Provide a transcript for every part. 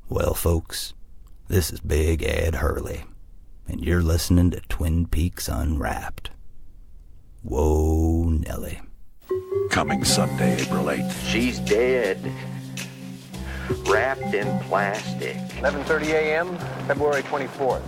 Well, folks, this is Big Ed Hurley, and you're listening to Twin Peaks Unwrapped. Whoa, Nelly. Coming Sunday, April 8th. She's dead. Wrapped in plastic. 11:30 a.m., February 24th.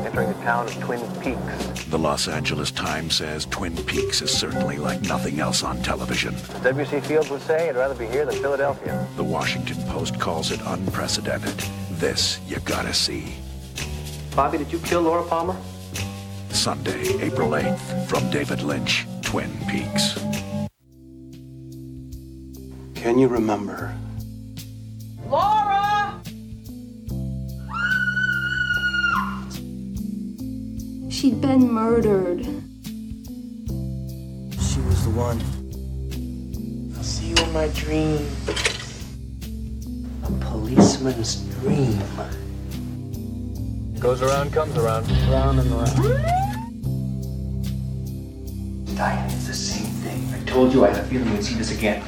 Entering the town of Twin Peaks. The Los Angeles Times says Twin Peaks is certainly like nothing else on television. As W.C. Fields would say, I'd rather be here than Philadelphia. The Washington Post calls it unprecedented. This you gotta see. Bobby, did you kill Laura Palmer? Sunday, April 8th, from David Lynch, Twin Peaks. Can you remember? Laura! She'd been murdered. She was the one. I'll see you in my dream. A policeman's dream. Goes around, comes around. Round and round. Diane, it's the same thing. I told you I had a feeling we'd see this again.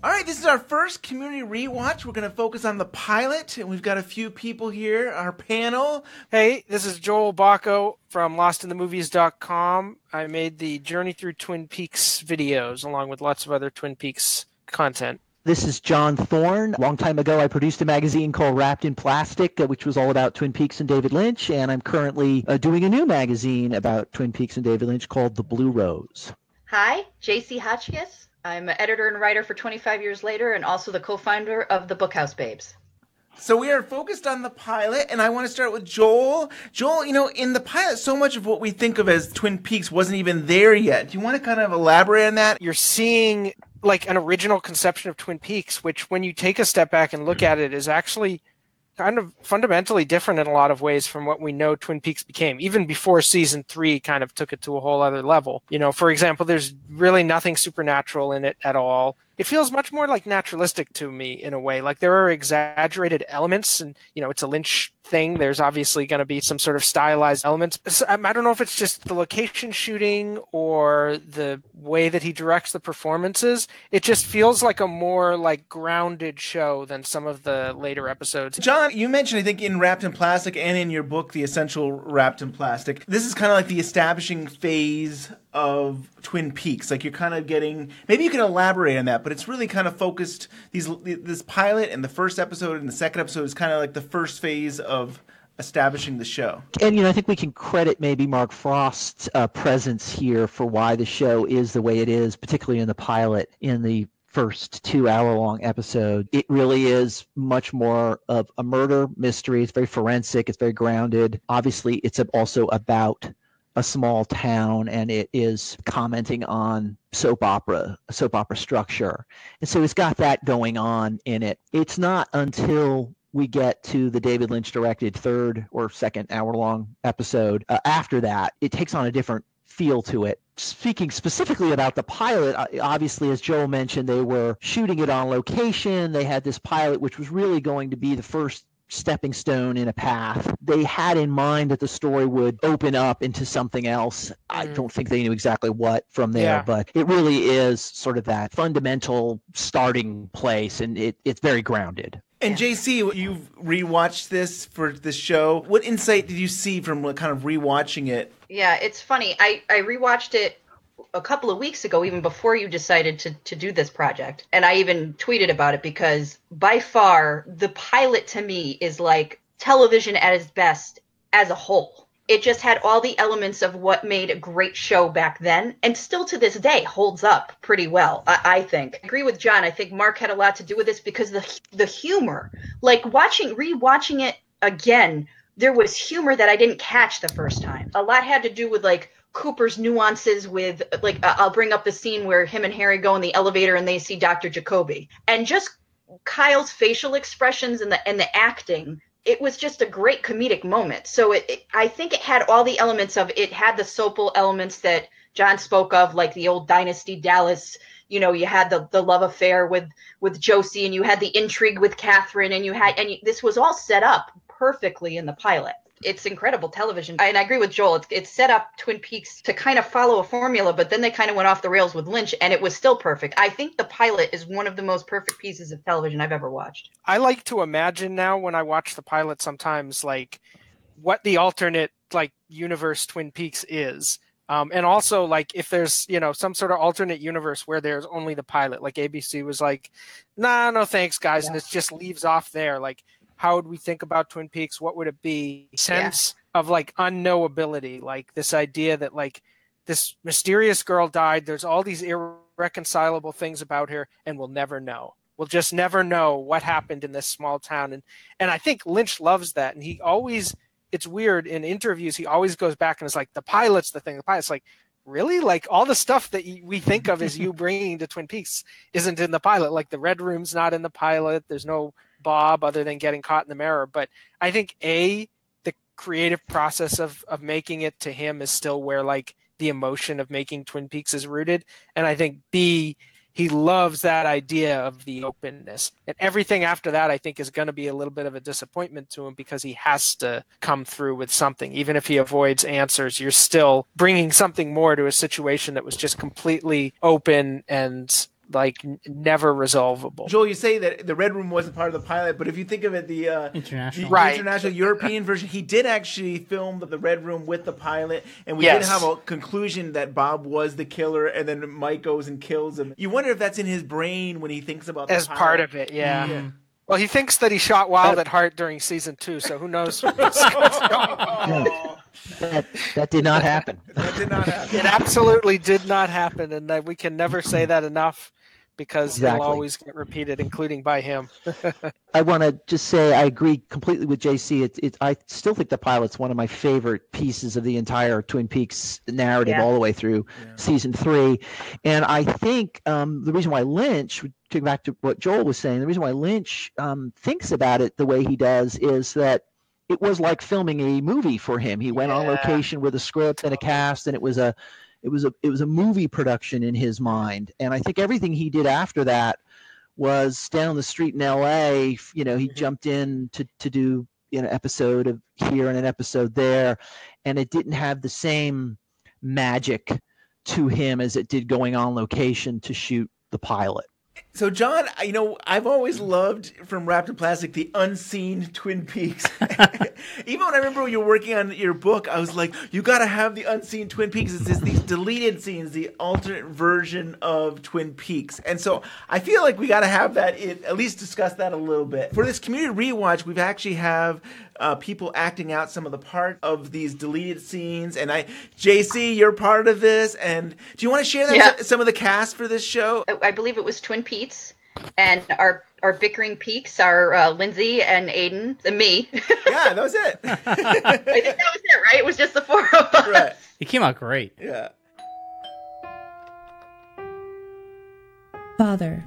All right, this is our first Community Rewatch. We're going to focus on the pilot, and we've got a few people here, our panel. Hey, this is Joel Bocko from LostInTheMovies.com. I made the Journey Through Twin Peaks videos, along with lots of other Twin Peaks content. This is John Thorne. A long time ago, I produced a magazine called Wrapped in Plastic, which was all about Twin Peaks and David Lynch, and I'm currently doing a new magazine about Twin Peaks and David Lynch called The Blue Rose. Hi, JC Hotchkiss. I'm an editor and writer for 25 Years Later and also the co-founder of the Bookhouse Babes. So we are focused on the pilot, and I want to start with Joel. Joel, in the pilot, so much of what we think of as Twin Peaks wasn't even there yet. Do you want to kind of elaborate on that? You're seeing like an original conception of Twin Peaks, which when you take a step back and look at it is actually kind of fundamentally different in a lot of ways from what we know Twin Peaks became, even before season 3 kind of took it to a whole other level. For example, there's really nothing supernatural in it at all. It feels much more like naturalistic to me in a way. Like there are exaggerated elements and, it's a Lynch thing. There's obviously going to be some sort of stylized elements. So, I don't know if it's just the location shooting or the way that he directs the performances. It just feels like a more like grounded show than some of the later episodes. John, you mentioned, I think, in Wrapped in Plastic and in your book, The Essential Wrapped in Plastic, this is kind of like the establishing phase of Twin Peaks. Like you're kind of getting, maybe you can elaborate on that, but it's really kind of focused, this pilot and the first episode and the second episode is kind of like the first phase of establishing the show. And, I think we can credit maybe Mark Frost's presence here for why the show is the way it is, particularly in the pilot, in the first 2-hour-long episode. It really is much more of a murder mystery. It's very forensic. It's very grounded. Obviously, it's also about a small town, and it is commenting on soap opera structure. And so it's got that going on in it. It's not until we get to the David Lynch directed third or second hour-long episode, after that, it takes on a different feel to it. Speaking specifically about the pilot, obviously, as Joel mentioned, they were shooting it on location. They had this pilot, which was really going to be the first stepping stone in a path. They had in mind that the story would open up into something else. I don't think they knew exactly what from there, but it really is sort of that fundamental starting place, and it's very grounded. And JC, you've rewatched this for this show. What insight did you see from kind of rewatching it? Yeah, it's funny. I rewatched it a couple of weeks ago, even before you decided to do this project. And I even tweeted about it because by far the pilot to me is like television at its best as a whole. It just had all the elements of what made a great show back then, and still to this day holds up pretty well, I think. I agree with John. I think Mark had a lot to do with this because the humor, like rewatching it again, there was humor that I didn't catch the first time. A lot had to do with like Cooper's nuances with, like, I'll bring up the scene where him and Harry go in the elevator and they see Dr. Jacoby, and just Kyle's facial expressions and the acting. It was just a great comedic moment. So I think it had all the elements of it. Had the soapful elements that John spoke of, like the old Dynasty Dallas. You had the love affair with Josie, and you had the intrigue with Catherine, and this was all set up perfectly in the pilot. It's incredible television. And I agree with Joel. It's set up Twin Peaks to kind of follow a formula, but then they kind of went off the rails with Lynch, and it was still perfect. I think the pilot is one of the most perfect pieces of television I've ever watched. I like to imagine now when I watch the pilot sometimes, like, what the alternate, like, universe Twin Peaks is. And also, like, if there's, some sort of alternate universe where there's only the pilot, like ABC was like, nah, no thanks, guys. Yeah. And it just leaves off there. Like, how would we think about Twin Peaks? What would it be? Sense of, like, unknowability, like this idea that, like, this mysterious girl died. There's all these irreconcilable things about her, and we'll never know. We'll just never know what happened in this small town. And I think Lynch loves that. And he always, it's weird, in interviews, he always goes back and is like, the pilot's the thing. The pilot's like, really? Like, all the stuff that we think of as you bringing to Twin Peaks isn't in the pilot. Like, the Red Room's not in the pilot. There's no Bob other than getting caught in the mirror. But I think, the creative process of making it to him is still where, like, the emotion of making Twin Peaks is rooted. And I think, B, he loves that idea of the openness. And everything after that, I think, is going to be a little bit of a disappointment to him because he has to come through with something. Even if he avoids answers, you're still bringing something more to a situation that was just completely open and, like, never resolvable. Joel, you say that the Red Room wasn't part of the pilot, but if you think of it, the international European version, he did actually film the Red Room with the pilot, and we did have a conclusion that Bob was the killer, and then Mike goes and kills him. You wonder if that's in his brain when he thinks about the as pilot. Part of it, yeah. Well, he thinks that he shot Wild at Heart during season 2, so who knows what's going on. That did not happen. That did not happen. It absolutely did not happen, and we can never say that enough because it'll always get repeated, including by him. I want to just say I agree completely with JC. I still think the pilot's one of my favorite pieces of the entire Twin Peaks narrative all the way through season 3. And I think the reason why Lynch, to go back to what Joel was saying, the reason why Lynch thinks about it the way he does is that it was like filming a movie for him. He went on location with a script and a cast, and it was a movie production in his mind. And I think everything he did after that was down the street in LA. He jumped in to do an episode of here and an episode there, and it didn't have the same magic to him as it did going on location to shoot the pilot. So, John, I've always loved from Wrapped in Plastic the unseen Twin Peaks. Even when I remember when you were working on your book, I was like, you got to have the unseen Twin Peaks. It's just these deleted scenes, the alternate version of Twin Peaks. And so I feel like we got to have that, at least discuss that a little bit. For this community rewatch, we've actually have people acting out some of the part of these deleted scenes. And JC, you're part of this. And do you want to share that some of the cast for this show? I believe it was Twin Peaks. And our bickering peaks are Lindsay and Aidan and me. Yeah, that was it. I think that was it, right? It was just the 4 of us. Right. It came out great. Yeah. Father.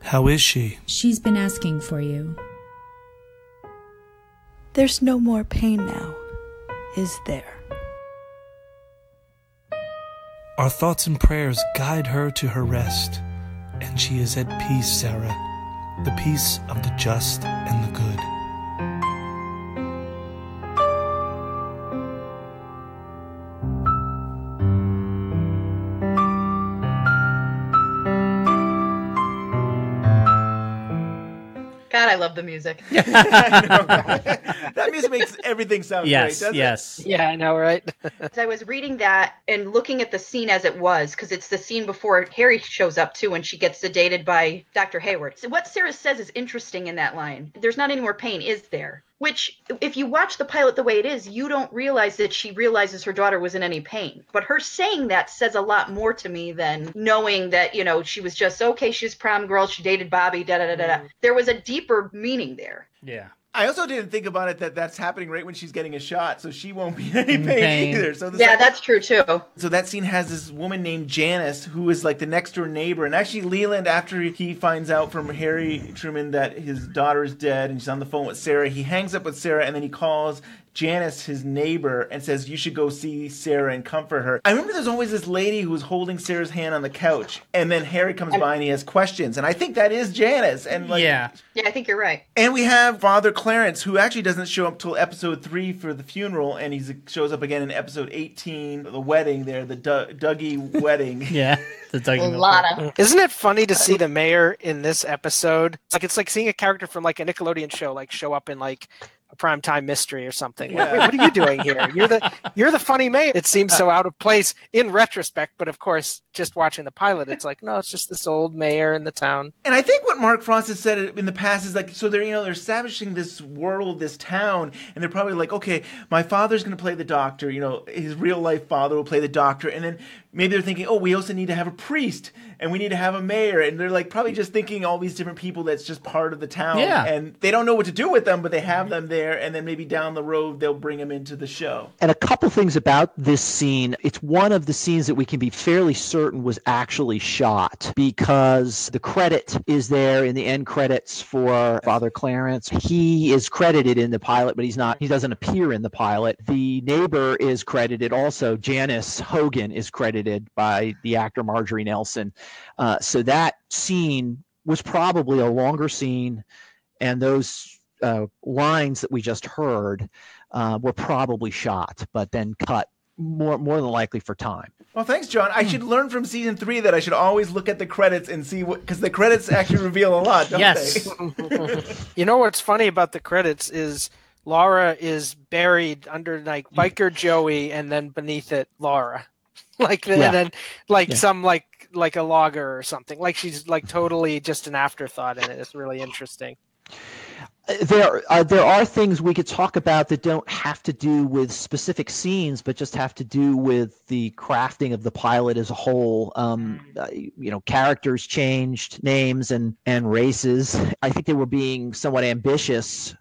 How is she? She's been asking for you. There's no more pain now, is there? Our thoughts and prayers guide her to her rest. And she is at peace, Sarah, the peace of the just and the good. God, I love the music. That music makes everything sound great, doesn't it? Yeah, I know, right? As I was reading that and looking at the scene as it was, because it's the scene before Harry shows up, too, when she gets sedated by Dr. Hayward. So what Sarah says is interesting in that line. There's not any more pain, is there? Which, if you watch the pilot the way it is, you don't realize that she realizes her daughter was in any pain. But her saying that says a lot more to me than knowing that, she was just, okay, she's prom girl, she dated Bobby, da-da-da-da-da. There was a deeper meaning there. Yeah. I also didn't think about it that's happening right when she's getting a shot, so she won't be in any pain either. So that's true too. So that scene has this woman named Janice who is like the next door neighbor, and actually Leland, after he finds out from Harry Truman that his daughter is dead and she's on the phone with Sarah, he hangs up with Sarah and then he calls Janice, his neighbor, and says, you should go see Sarah and comfort her. I remember there's always this lady who was holding Sarah's hand on the couch, and then Harry comes by and he has questions, and I think that is Janice. And yeah, I think you're right. And we have Father Clarence, who actually doesn't show up till episode 3 for the funeral, and he shows up again in episode 18, the wedding there, the Dougie wedding. Yeah, the Dougie. Lana. Isn't it funny to see the mayor in this episode? It's like seeing a character from like a Nickelodeon show like show up in like a primetime mystery or something. Yeah. What are you doing here? You're the funny mayor. It seems so out of place in retrospect, but of course, just watching the pilot, it's like, no, it's just this old mayor in the town. And I think what Mark Frost has said in the past is like, so they're establishing this world, this town, and they're probably like, okay, my father's going to play the doctor, his real life father will play the doctor, and then maybe they're thinking, oh, we also need to have a priest, and we need to have a mayor, and they're like probably just thinking all these different people that's just part of the town, and they don't know what to do with them, but they have them there, and then maybe down the road they'll bring them into the show. And a couple things about this scene. It's one of the scenes that we can be fairly certain was actually shot, because the credit is there in the end credits for Father Clarence. He is credited in the pilot, but he doesn't appear in the pilot. The neighbor is credited also. Janice Hogan is credited by the actor Marjorie Nelson. So that scene was probably a longer scene, and those lines that we just heard were probably shot, but then cut more than likely for time. Well, thanks, John. I should learn from season 3 that I should always look at the credits and see because the credits actually reveal a lot, don't they? You know what's funny about the credits is Laura is buried under like Biker Joey, and then beneath it Laura, and then some like a logger or something. Like she's like totally just an afterthought in it. It's really interesting. There are things we could talk about that don't have to do with specific scenes, but just have to do with the crafting of the pilot as a whole. Characters changed, names and races. I think they were being somewhat ambitious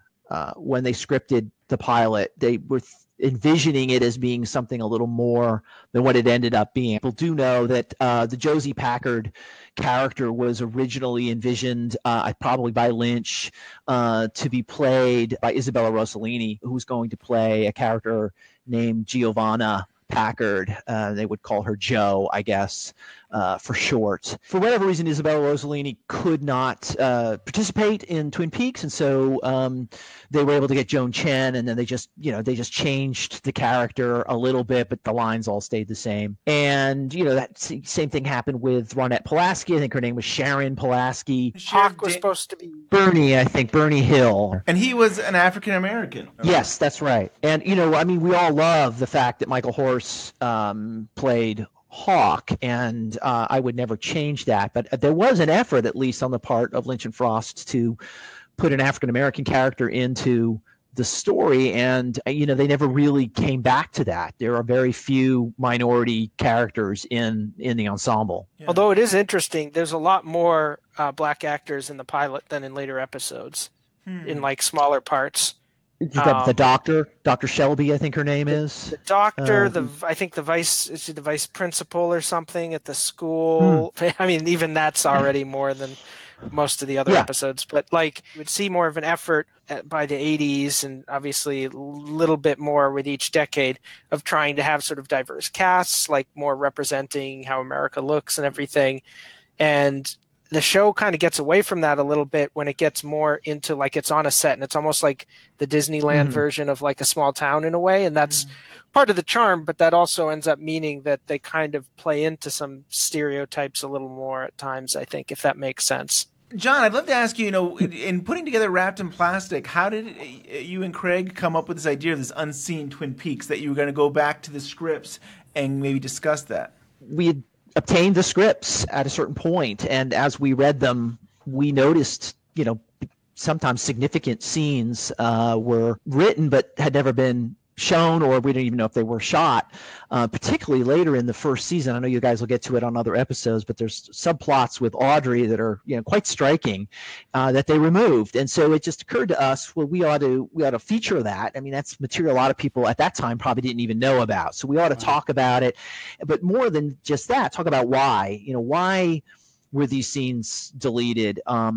when they scripted the pilot. They were envisioning it as being something a little more than what it ended up being. People do know that the Josie Packard character was originally envisioned probably by Lynch to be played by Isabella Rossellini, who's going to play a character named Giovanna Packard. They would call her Jo, I guess, for short. For whatever reason, Isabella Rossellini could not participate in Twin Peaks, and so they were able to get Joan Chen, and then they just changed the character a little bit, but the lines all stayed the same. And that same thing happened with Ronette Pulaski. I think her name was Sharon Pulaski. Hawk was supposed to be Bernie Hill, and he was an African American. Yes, that's right. And we all love the fact that Michael Horse played Hawk, and I would never change that. But there was an effort, at least on the part of Lynch and Frost, to put an African American character into the story, and they never really came back to that. There are very few minority characters in the ensemble. Yeah. Although it is interesting, there's a lot more black actors in the pilot than in later episodes, in like smaller parts. The doctor, Dr. Shelby, I think her name is. The doctor, I think the vice principal or something at the school. I mean, even that's already more than most of the other episodes. But like, you would see more of an effort by the 80s, and obviously a little bit more with each decade, of trying to have sort of diverse casts, like more representing how America looks and everything. And the show kind of gets away from that a little bit when it gets more into like it's on a set, and it's almost like the Disneyland version of like a small town in a way. And that's part of the charm, but that also ends up meaning that they kind of play into some stereotypes a little more at times, I think, if that makes sense. John, I'd love to ask you, in putting together Wrapped in Plastic, how did you and Craig come up with this idea of this unseen Twin Peaks, that you were going to go back to the scripts and maybe discuss that? We had obtained the scripts at a certain point, and as we read them, we noticed, sometimes significant scenes were written but had never been shown, or we didn't even know if they were shot, particularly later in the first season. I know you guys will get to it on other episodes, but there's subplots with Audrey that are quite striking that they removed. And so it just occurred to us, well, we ought to feature that. I mean, that's material a lot of people at that time probably didn't even know about. So we ought to talk about it, but more than just that, talk about why. Why were these scenes deleted, or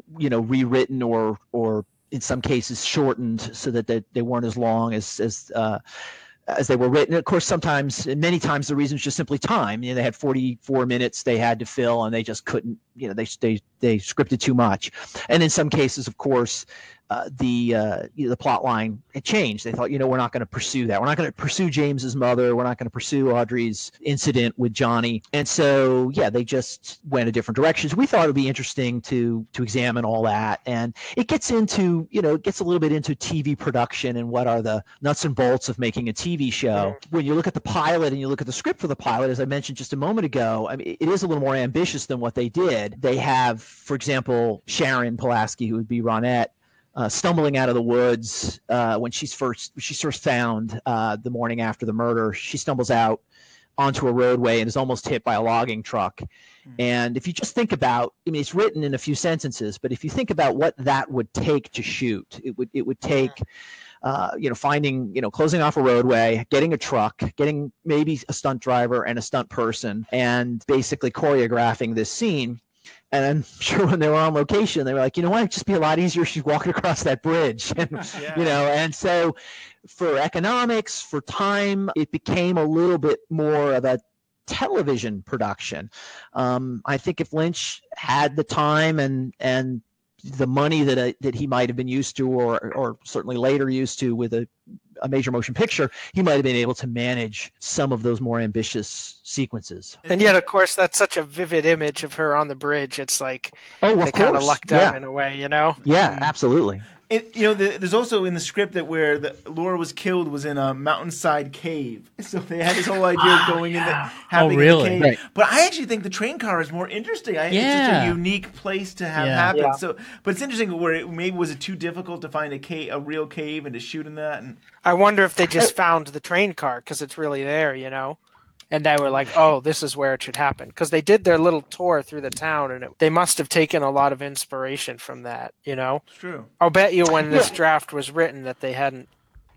rewritten, or in some cases shortened so that they weren't as long as they were written. Of course, many times the reason is just simply time. They had 44 minutes they had to fill, and they just couldn't. They scripted too much. And in some cases, of course, the plot line had changed. They thought, we're not going to pursue that. We're not going to pursue James's mother. We're not going to pursue Audrey's incident with Johnny. And so, they just went a different directions. We thought it would be interesting to examine all that. And it gets into, it gets a little bit into TV production and what are the nuts and bolts of making a TV show. When you look at the pilot and you look at the script for the pilot, as I mentioned just a moment ago, I mean, it is a little more ambitious than what they did. They have, for example, Sharon Pulaski, who would be Ronette, stumbling out of the woods when she's first found the morning after the murder. She stumbles out onto a roadway and is almost hit by a logging truck. And if you just think about, it's written in a few sentences, but if you think about what that would take to shoot, it would take, finding, closing off a roadway, getting a truck, getting maybe a stunt driver and a stunt person, and basically choreographing this scene. And I'm sure when they were on location, they were like, it'd just be a lot easier if she's walking across that bridge. And, and so for economics, for time, it became a little bit more of a television production. I think if Lynch had the time and the money that he might have been used to, or certainly later used to with a major motion picture, he might have been able to manage some of those more ambitious sequences. And yet, of course, that's such a vivid image of her on the bridge. It's like they kind of lucked out in a way, Yeah, absolutely. There's also in the script that where Laura was killed was in a mountainside cave. So they had this whole idea of going in having a cave. Right. But I actually think the train car is more interesting. It's just a unique place to have happen. Yeah. So, but it's interesting where maybe was it too difficult to find a real cave and to shoot in that? And I wonder if they just found the train car because it's really there, And they were like, oh, this is where it should happen. Because they did their little tour through the town, and they must have taken a lot of inspiration from that, It's true. I'll bet you when this draft was written that they hadn't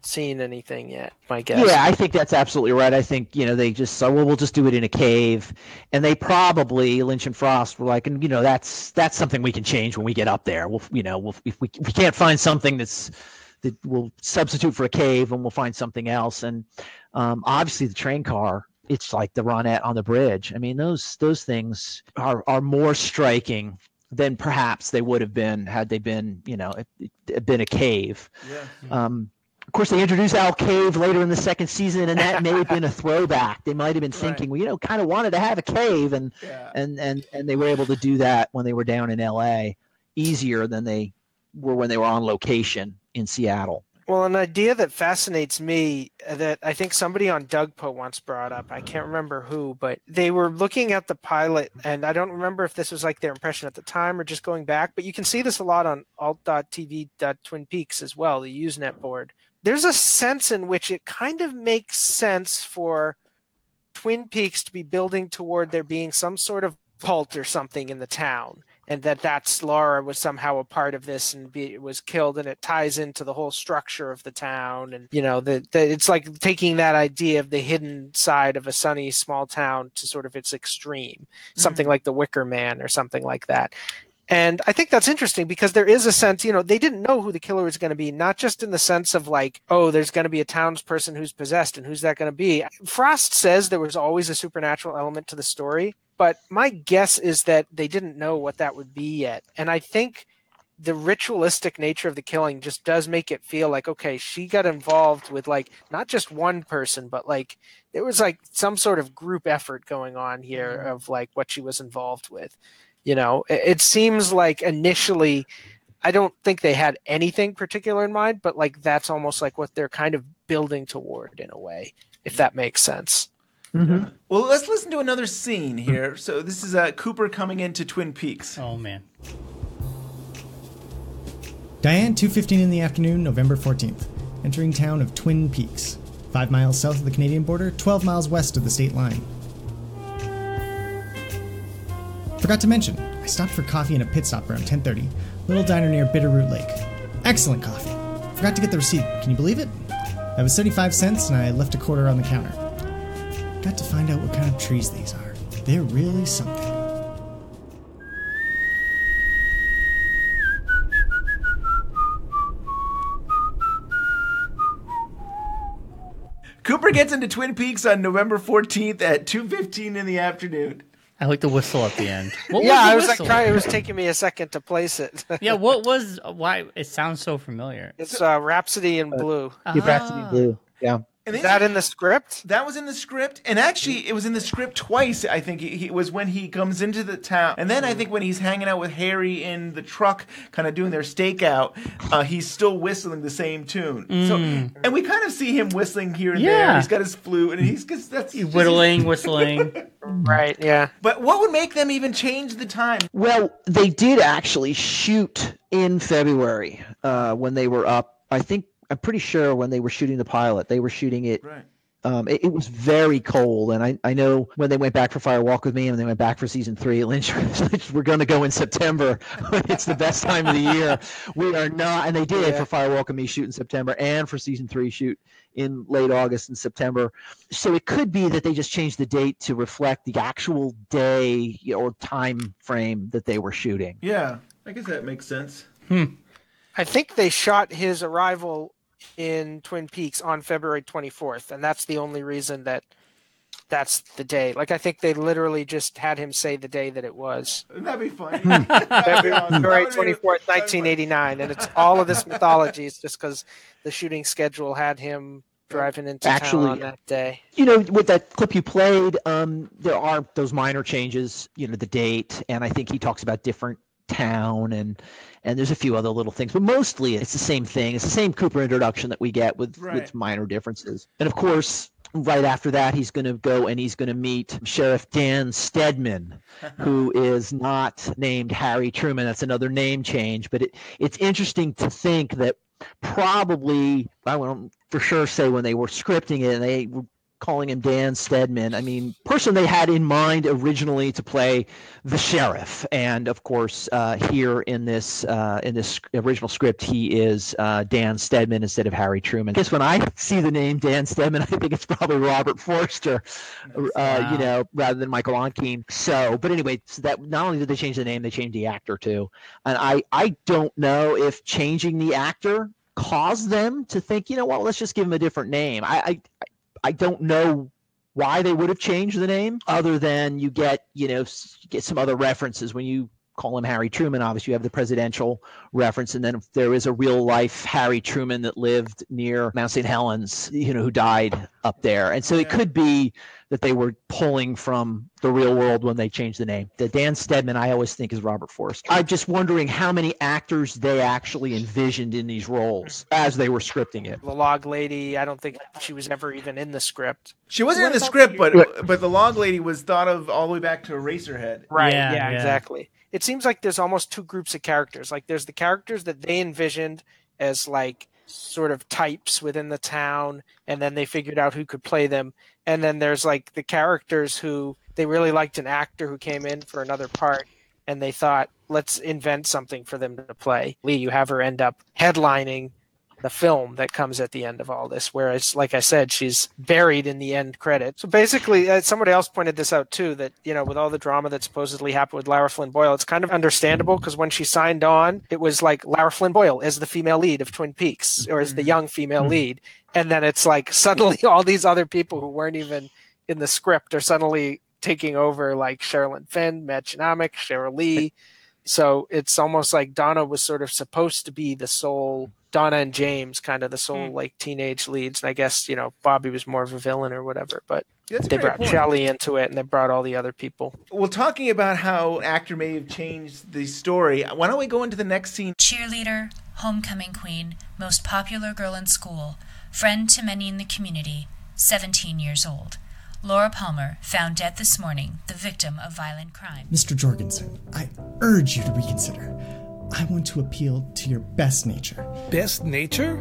seen anything yet, my guess. Yeah, I think that's absolutely right. I think, they just said, well, we'll just do it in a cave. And they probably, Lynch and Frost, were like, and, that's something we can change when we get up there. If we can't find something that we'll substitute for a cave, and we'll find something else. And obviously the train car, it's like the Ronette on the bridge. I mean, those things are more striking than perhaps they would have been had they been, been a cave. Yeah. Of course, they introduced Al Cave later in the second season, and that may have been a throwback. They might have been thinking, well, kind of wanted to have a cave, and they were able to do that when they were down in L.A. easier than they were when they were on location in Seattle. Well, an idea that fascinates me that I think somebody on DougPo once brought up, I can't remember who, but they were looking at the pilot, and I don't remember if this was like their impression at the time or just going back, but you can see this a lot on alt.tv.Twin Peaks as well, the Usenet board. There's a sense in which it kind of makes sense for Twin Peaks to be building toward there being some sort of cult or something in the town. And that's Laura was somehow a part of this and was killed, and it ties into the whole structure of the town. And, it's like taking that idea of the hidden side of a sunny small town to sort of its extreme, something like The Wicker Man or something like that. And I think that's interesting because there is a sense, they didn't know who the killer was going to be, not just in the sense of like, oh, there's going to be a townsperson who's possessed and who's that going to be. Frost says there was always a supernatural element to the story. But my guess is that they didn't know what that would be yet. And I think the ritualistic nature of the killing just does make it feel like, okay, she got involved with like not just one person, but like there was like some sort of group effort going on here of like what she was involved with. It seems like initially, I don't think they had anything particular in mind, but like that's almost like what they're kind of building toward in a way, if that makes sense. Mm-hmm. Well, let's listen to another scene here. So this is Cooper coming into Twin Peaks. Oh, man. Diane, 2:15 in the afternoon, November 14th. Entering town of Twin Peaks. 5 miles south of the Canadian border, 12 miles west of the state line. Forgot to mention, I stopped for coffee in a pit stop around 10:30. Little diner near Bitterroot Lake. Excellent coffee. Forgot to get the receipt. Can you believe it? That was 75 cents, and I left a quarter on the counter. Got to find out what kind of trees these are. They're really something. Cooper gets into Twin Peaks on November 14th at 2:15 in the afternoon. I like the whistle at the end. What yeah, was I was like, it was taking me a second to place it. Yeah, why? It sounds so familiar. It's Rhapsody in Blue. Rhapsody in Blue. Yeah. Is that in the script? That was in the script, and actually, it was in the script twice. I think it was when he comes into the town, and then I think when he's hanging out with Harry in the truck, kind of doing their stakeout, he's still whistling the same tune. So, and we kind of see him whistling here and there. He's got his flute, and he's whittling, whistling. Right. Yeah. But what would make them even change the time? Well, they did actually shoot in February when they were up. I'm pretty sure when they were shooting the pilot, they were shooting it. Right. It was very cold, and I know when they went back for Fire Walk with Me and they went back for season 3, Lynch, we're going to go in September. It's the best time of the year. We are not, and they did for Fire Walk with Me shoot in September, and for season 3 shoot in late August and September. So it could be that they just changed the date to reflect the actual day or time frame that they were shooting. Yeah, I guess that makes sense. I think they shot his arrival in Twin Peaks on February 24th, and that's the only reason that's the day. Like, I think they literally just had him say the day that it was. That'd be funny. February 24th, 1989, and it's all of this mythology. It's just because the shooting schedule had him driving into town on that day. You know, with that clip you played, there are those minor changes, the date, and I think he talks about different town and there's a few other little things, but mostly it's the same thing. It's the same Cooper introduction that we get with minor differences. And of course, right after that, he's going to go and he's going to meet Sheriff Dan Stedman, who is not named Harry Truman. That's another name change, but it's interesting to think that probably, I won't for sure say when they were scripting it and they were calling him Dan Stedman. I mean, person they had in mind originally to play the sheriff, and of course, here in this original script, he is Dan Stedman instead of Harry Truman. I guess when I see the name Dan Stedman, I think it's probably Robert Forster, rather than Michael Onkeen. So, but anyway, so that not only did they change the name, they changed the actor too, and I don't know if changing the actor caused them to think, let's just give him a different name. I don't know why they would have changed the name, other than you get some other references when you call him Harry Truman. Obviously, you have the presidential reference, and then if there is a real life Harry Truman that lived near Mount St. Helens, who died up there, and so it could be that they were pulling from the real world when they changed the name. The Dan Stedman, I always think, is Robert Forster. I'm just wondering how many actors they actually envisioned in these roles as they were scripting it. The log lady, I don't think she was ever even in the script. She wasn't in the script, but the log lady was thought of all the way back to Eraserhead. Right, yeah, exactly. It seems like there's almost two groups of characters. Like, there's the characters that they envisioned as, like, sort of types within the town, and then they figured out who could play them. And then there's like the characters who they really liked an actor who came in for another part, and they thought, let's invent something for them to play. Lee, you have her end up headlining the film that comes at the end of all this, whereas, like I said, she's buried in the end credit. So basically, somebody else pointed this out too, that, with all the drama that supposedly happened with Lara Flynn Boyle, it's kind of understandable, because when she signed on, it was like Lara Flynn Boyle as the female lead of Twin Peaks, or as the young female lead. And then it's like suddenly all these other people who weren't even in the script are suddenly taking over, like Sherilyn Fenn, Matt Genomic, Cheryl Lee. So it's almost like Donna was sort of supposed to be the sole, Donna and James, kind of the sole like teenage leads. And I guess, Bobby was more of a villain or whatever, but they brought Shelley into it, and they brought all the other people. Well, talking about how an actor may have changed the story, why don't we go into the next scene? Cheerleader, homecoming queen, most popular girl in school, friend to many in the community, 17 years old. Laura Palmer, found dead this morning, the victim of violent crime. Mr. Jorgensen, I urge you to reconsider. I want to appeal to your best nature. Best nature?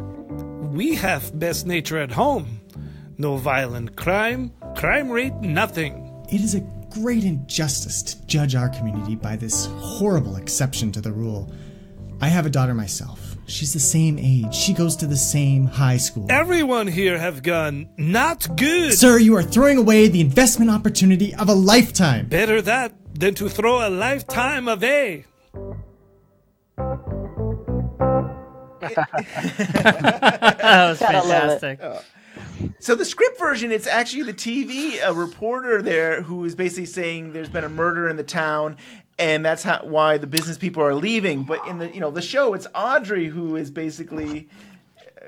We have best nature at home. No violent crime, crime rate nothing. It is a great injustice to judge our community by this horrible exception to the rule. I have a daughter myself. She's the same age. She goes to the same high school. Everyone here have gone not good. Sir, you are throwing away the investment opportunity of a lifetime. Better that than to throw a lifetime away. That was fantastic. So the script version, it's actually the TV reporter there who is basically saying there's been a murder in the town, and that's why the business people are leaving. But in the show, it's Audrey who is basically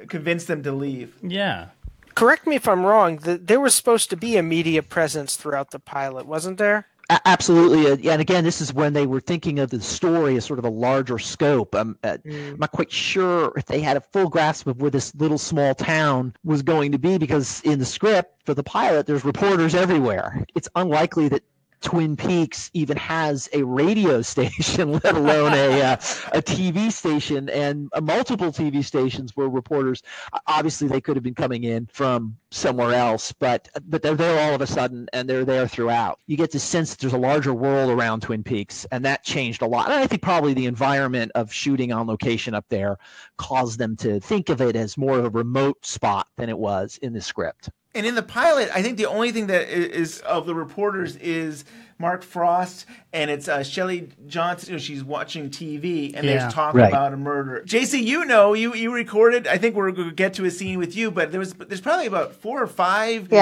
convinced them to leave. Yeah. Correct me if I'm wrong. There was supposed to be a media presence throughout the pilot, wasn't there? Absolutely. And again, this is when they were thinking of the story as sort of a larger scope. I'm not quite sure if they had a full grasp of where this little small town was going to be, because in the script for the pilot, there's reporters everywhere. It's unlikely that Twin Peaks even has a radio station, let alone a TV station, and multiple TV stations where reporters, obviously they could have been coming in from somewhere else, but they're there all of a sudden, and they're there throughout. You get the sense that there's a larger world around Twin Peaks, and that changed a lot. And I think probably the environment of shooting on location up there caused them to think of it as more of a remote spot than it was in the script. And in the pilot, I think the only thing that is of the reporters is Mark Frost, and it's Shelley Johnson. She's watching TV, and there's talk about a murder. JC, you recorded. I think we're going to get to a scene with you, but there's probably about 4 or 5.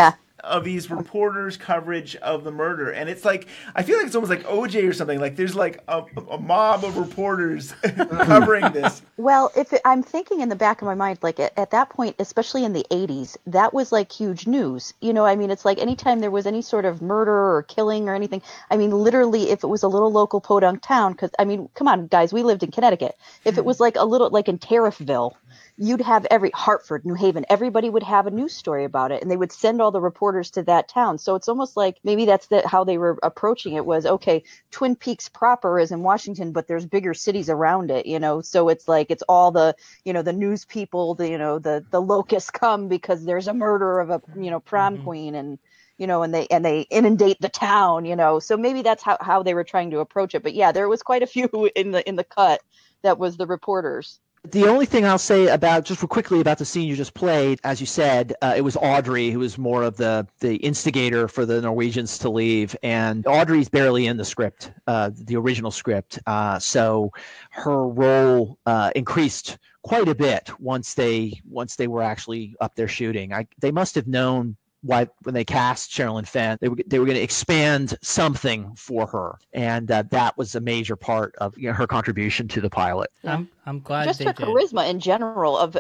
Of these reporters' coverage of the murder, and it's like, I feel like it's almost like OJ or something. Like there's like a mob of reporters covering this. Well, I'm thinking in the back of my mind, like at that point, especially in the 80s, that was like huge news. I mean, it's like anytime there was any sort of murder or killing or anything, I mean, literally, if it was a little local podunk town, because I mean, come on, guys, we lived in Connecticut. If it was like a little, like in Tariffville, you'd have Hartford, New Haven, everybody would have a news story about it, and they would send all the reporters to that town. So it's almost like maybe that's how they were approaching it was, okay, Twin Peaks proper is in Washington, but there's bigger cities around it, so it's like, it's all the, the news people, the locusts come because there's a murder of a, prom queen, and, and they inundate the town, so maybe that's how they were trying to approach it. But yeah, there was quite a few in the cut that was the reporters. The only thing I'll say just real quickly about the scene you just played, as you said, it was Audrey who was more of the instigator for the Norwegians to leave, and Audrey's barely in the script, the original script. So her role increased quite a bit once they were actually up there shooting. They must have known why, when they cast Sherilyn Fenn, they were going to expand something for her, and that was a major part of her contribution to the pilot. I'm glad just they her did. Charisma in general of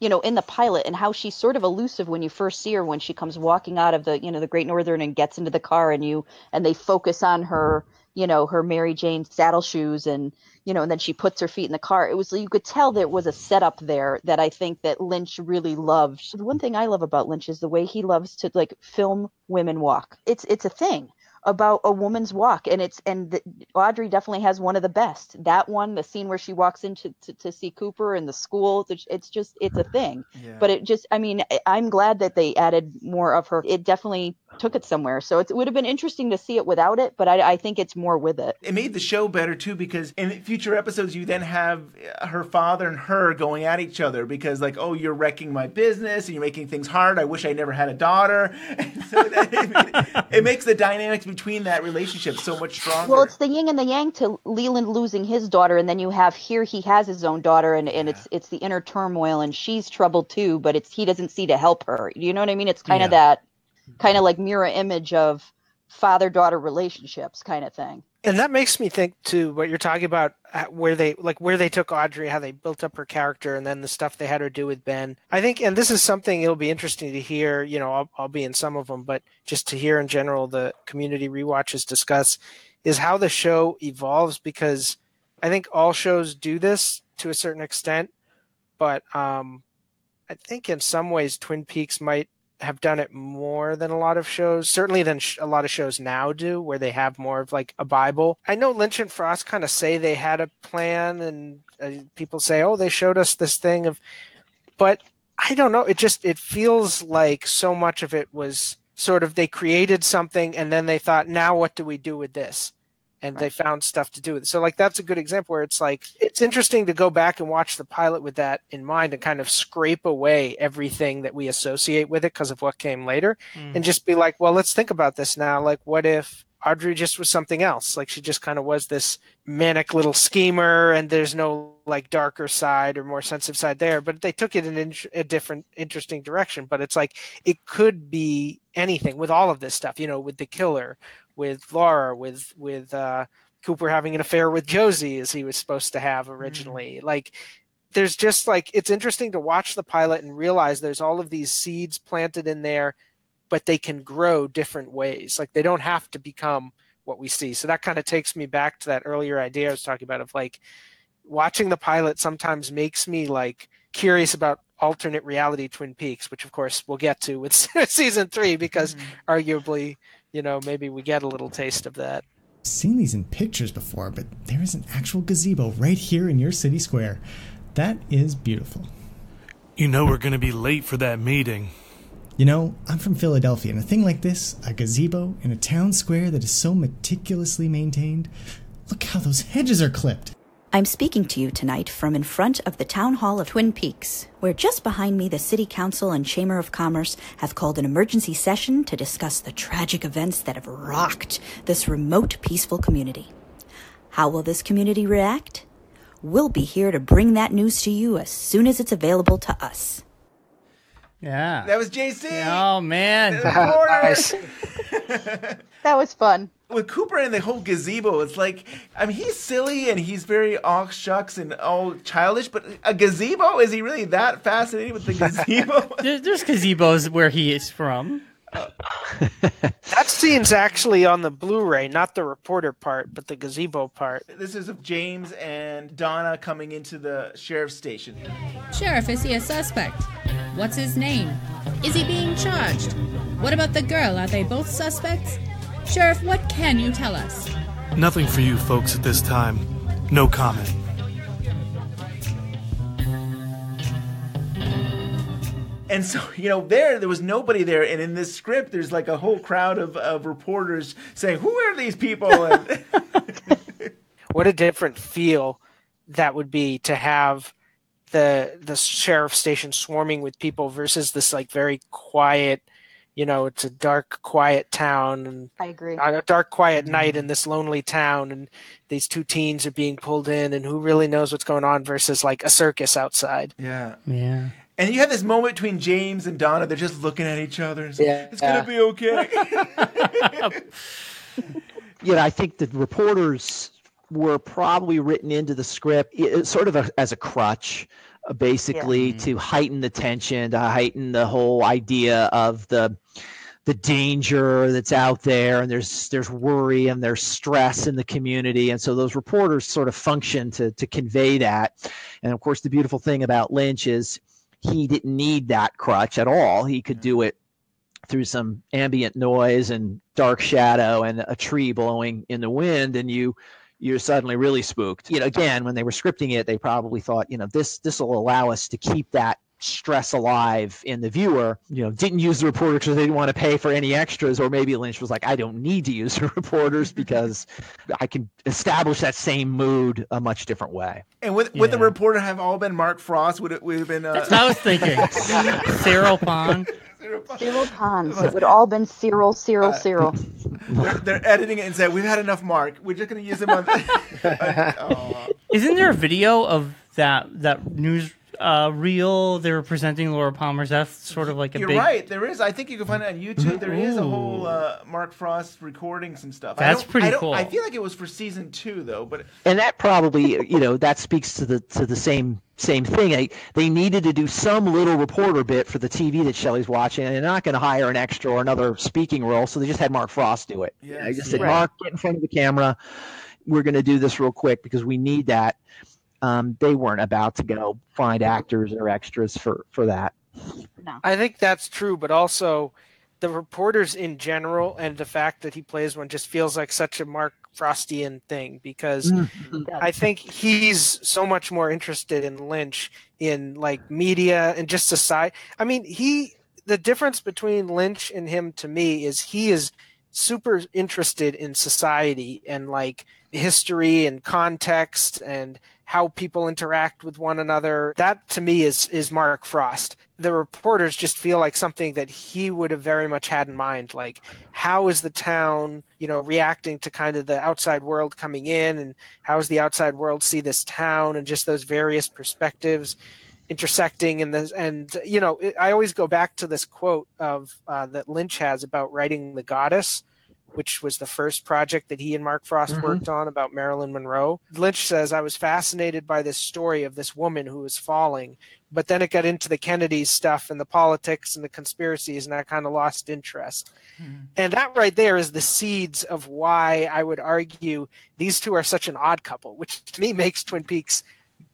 in the pilot, and how she's sort of elusive when you first see her, when she comes walking out of the the Great Northern and gets into the car, and they focus on her her Mary Jane saddle shoes, and and then she puts her feet in the car. It was, you could tell there was a setup there that I think that Lynch really loved. The one thing I love about Lynch is the way he loves to film women walk. It's a thing about a woman's walk, and Audrey definitely has one of the best. That one, the scene where she walks into to see Cooper in the school, it's a thing. Yeah. But I'm glad that they added more of her. It definitely took it somewhere. So it would have been interesting to see it without it, but I think it's more with it. It made the show better too, because in future episodes you then have her father and her going at each other because, like, oh, you're wrecking my business and you're making things hard. I wish I never had a daughter. And so it makes the dynamics between that relationship so much stronger. Well, it's the yin and the yang to Leland losing his daughter, and then you have here he has his own daughter, and it's the inner turmoil, and she's troubled too, but he doesn't see to help her. You know what I mean? It's kind of that kind of like mirror image of father-daughter relationships kind of thing. And that makes me think too what you're talking about, where they took Audrey, how they built up her character, and then the stuff they had her do with Ben. I think, and this is something it'll be interesting to hear, I'll be in some of them, but just to hear in general the community rewatches discuss, is how the show evolves, because I think all shows do this to a certain extent, but I think in some ways Twin Peaks might have done it more than a lot of shows, certainly than a lot of shows now do, where they have more of like a Bible. I know Lynch and Frost kind of say they had a plan, and people say, oh, they showed us this thing but I don't know. It feels like so much of it was sort of, they created something and then they thought, now what do we do with this? And they found stuff to do with it. So like, that's a good example where it's like, it's interesting to go back and watch the pilot with that in mind and kind of scrape away everything that we associate with it because of what came later, and just be like, well, let's think about this now. Like, what if Audrey just was something else. Like she just kind of was this manic little schemer, and there's no like darker side or more sensitive side there. But they took it in a different, interesting direction. But it's like it could be anything with all of this stuff, you know, with the killer, with Laura, with Cooper having an affair with Josie as he was supposed to have originally. Like there's just like, it's interesting to watch the pilot and realize there's all of these seeds planted in there, but they can grow different ways. Like they don't have to become what we see. So that kind of takes me back to that earlier idea I was talking about of like watching the pilot sometimes makes me like curious about alternate reality Twin Peaks, which of course we'll get to with season 3 because arguably, you know, maybe we get a little taste of that. I've seen these in pictures before, but there is an actual gazebo right here in your city square. That is beautiful. You know we're going to be late for that meeting. You know, I'm from Philadelphia, and a thing like this, a gazebo in a town square that is so meticulously maintained, look how those hedges are clipped. I'm speaking to you tonight from in front of the Town Hall of Twin Peaks, where just behind me the City Council and Chamber of Commerce have called an emergency session to discuss the tragic events that have rocked this remote, peaceful community. How will this community react? We'll be here to bring that news to you as soon as it's available to us. Yeah. That was JC. Oh, man. Nice. That was fun. With Cooper and the whole gazebo, it's like, I mean, he's silly and he's very aw shucks and all childish, but a gazebo? Is he really that fascinated with the gazebo? There's gazebos where he is from. That scene's actually on the Blu-ray, not the reporter part, but the gazebo part. This is of James and Donna coming into the sheriff's station. Sheriff, is he a suspect? What's his name? Is he being charged? What about the girl? Are they both suspects? Sheriff, what can you tell us? Nothing for you folks at this time. No comment. And so, you know, there was nobody there. And in this script, there's like a whole crowd of reporters saying, who are these people? And what a different feel that would be to have the sheriff's station swarming with people versus this like very quiet, you know, it's a dark, quiet town. And I agree. On a dark, quiet night in this lonely town, and these two teens are being pulled in, and who really knows what's going on versus like a circus outside. Yeah. Yeah. And you have this moment between James and Donna. They're just looking at each other. And saying, it's going to be okay. Yeah, I think the reporters were probably written into the script sort of as a crutch, basically to heighten the tension, to heighten the whole idea of the danger that's out there, and there's worry and there's stress in the community, and so those reporters sort of function to convey that. And of course, the beautiful thing about Lynch is he didn't need that crutch at all. He could do it through some ambient noise and dark shadow and a tree blowing in the wind, and you're suddenly really spooked. You know, again, when they were scripting it, they probably thought, you know, this will allow us to keep that stress alive in the viewer. You know, didn't use the reporter because they didn't want to pay for any extras, or maybe Lynch was like, I don't need to use the reporters because I can establish that same mood a much different way. And would the reporter have all been Mark Frost? Would it have been? That's what I was thinking. Cyril Pond. Cyril Ponds. It would all been Cyril. They're editing it and say, we've had enough Mark. We're just going to use him on. Isn't there a video of that news reel they were presenting Laura Palmer's death? Sort of like a You're big... right. There is. I think you can find it on YouTube. There is a whole Mark Frost recording some stuff. That's pretty cool. I feel like it was for season 2 though, but and that probably, you know, that speaks to the same thing. They needed to do some little reporter bit for the TV that Shelley's watching, and they're not going to hire an extra or another speaking role, so they just had Mark Frost do it. Yeah, they just said, Mark, get in front of the camera. We're going to do this real quick because we need that. They weren't about to go find actors or extras for that. No. I think that's true, but also the reporters in general and the fact that he plays one just feels like such a Mark Frostian thing, because I think he's so much more interested in Lynch in like media and just society. I mean, the difference between Lynch and him to me is he is super interested in society and like history and context and how people interact with one another. That to me is Mark Frost. The reporters just feel like something that he would have very much had in mind. Like, how is the town, reacting to kind of the outside world coming in, and how does the outside world see this town, and just those various perspectives intersecting in this. And I always go back to this quote of that Lynch has about writing The Goddess, which was the first project that he and Mark Frost worked on about Marilyn Monroe. Lynch says, I was fascinated by this story of this woman who was falling, but then it got into the Kennedys stuff and the politics and the conspiracies, and I kind of lost interest. And that right there is the seeds of why I would argue these two are such an odd couple, which to me makes Twin Peaks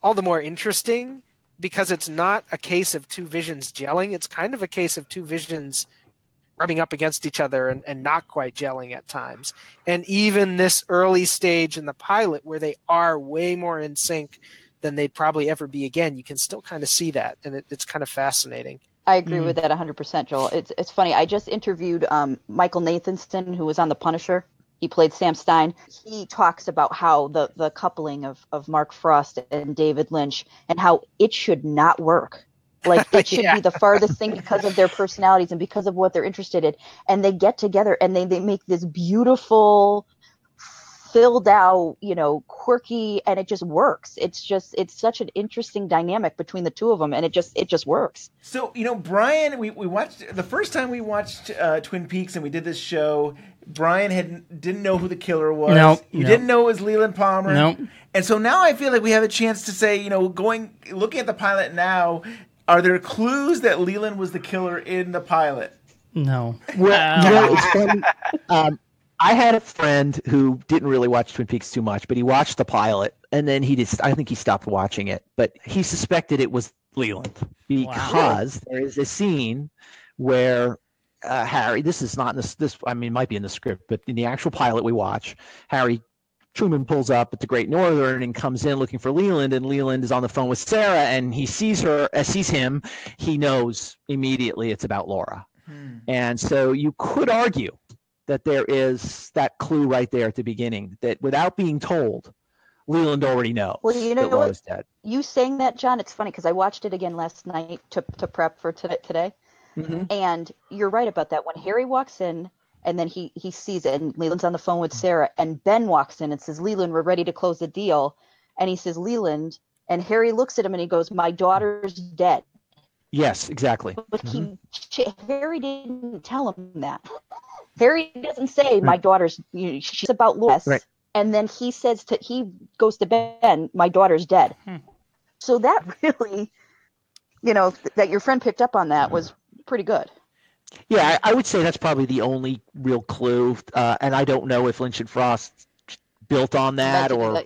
all the more interesting, because it's not a case of two visions gelling. It's kind of a case of two visions rubbing up against each other and not quite gelling at times. And even this early stage in the pilot where they are way more in sync than they'd probably ever be again, you can still kind of see that. And it's kind of fascinating. I agree with that 100%, Joel. It's funny. I just interviewed Michael Nathanson, who was on The Punisher. He played Sam Stein. He talks about how the coupling of Mark Frost and David Lynch, and how it should not work. Like, it should be the farthest thing because of their personalities and because of what they're interested in. And they get together and they make this beautiful, filled out, quirky, and it just works. It's such an interesting dynamic between the two of them, and it just works. So, Brian, we watched, the first time we watched Twin Peaks and we did this show, Brian didn't know who the killer was. Nope. You didn't know it was Leland Palmer. Nope. And so now I feel like we have a chance to say, looking at the pilot now, are there clues that Leland was the killer in the pilot? No. Well, it's funny. I had a friend who didn't really watch Twin Peaks too much, but he watched the pilot, and then I think he stopped watching it. But he suspected it was Leland because there is a scene where Harry, this is not in this. I mean, it might be in the script, but in the actual pilot we watch, Harry Truman pulls up at the Great Northern and comes in looking for Leland, and Leland is on the phone with Sarah, and he sees him. He knows immediately it's about Laura. And so you could argue that there is that clue right there at the beginning that without being told, Leland already knows that Laura's dead. You saying that, John, it's funny because I watched it again last night to prep for today. And you're right about that. When Harry walks in, and then he sees it, and Leland's on the phone with Sarah, and Ben walks in and says, Leland, we're ready to close the deal. And he says, Leland, and Harry looks at him and he goes, my daughter's dead. Yes, exactly. But Harry didn't tell him that. Harry doesn't say, my daughter's, she's about Laura. Right. And then he goes to Ben, my daughter's dead. So that really, that your friend picked up on that was pretty good. Yeah, I would say that's probably the only real clue, and I don't know if Lynch and Frost built on that or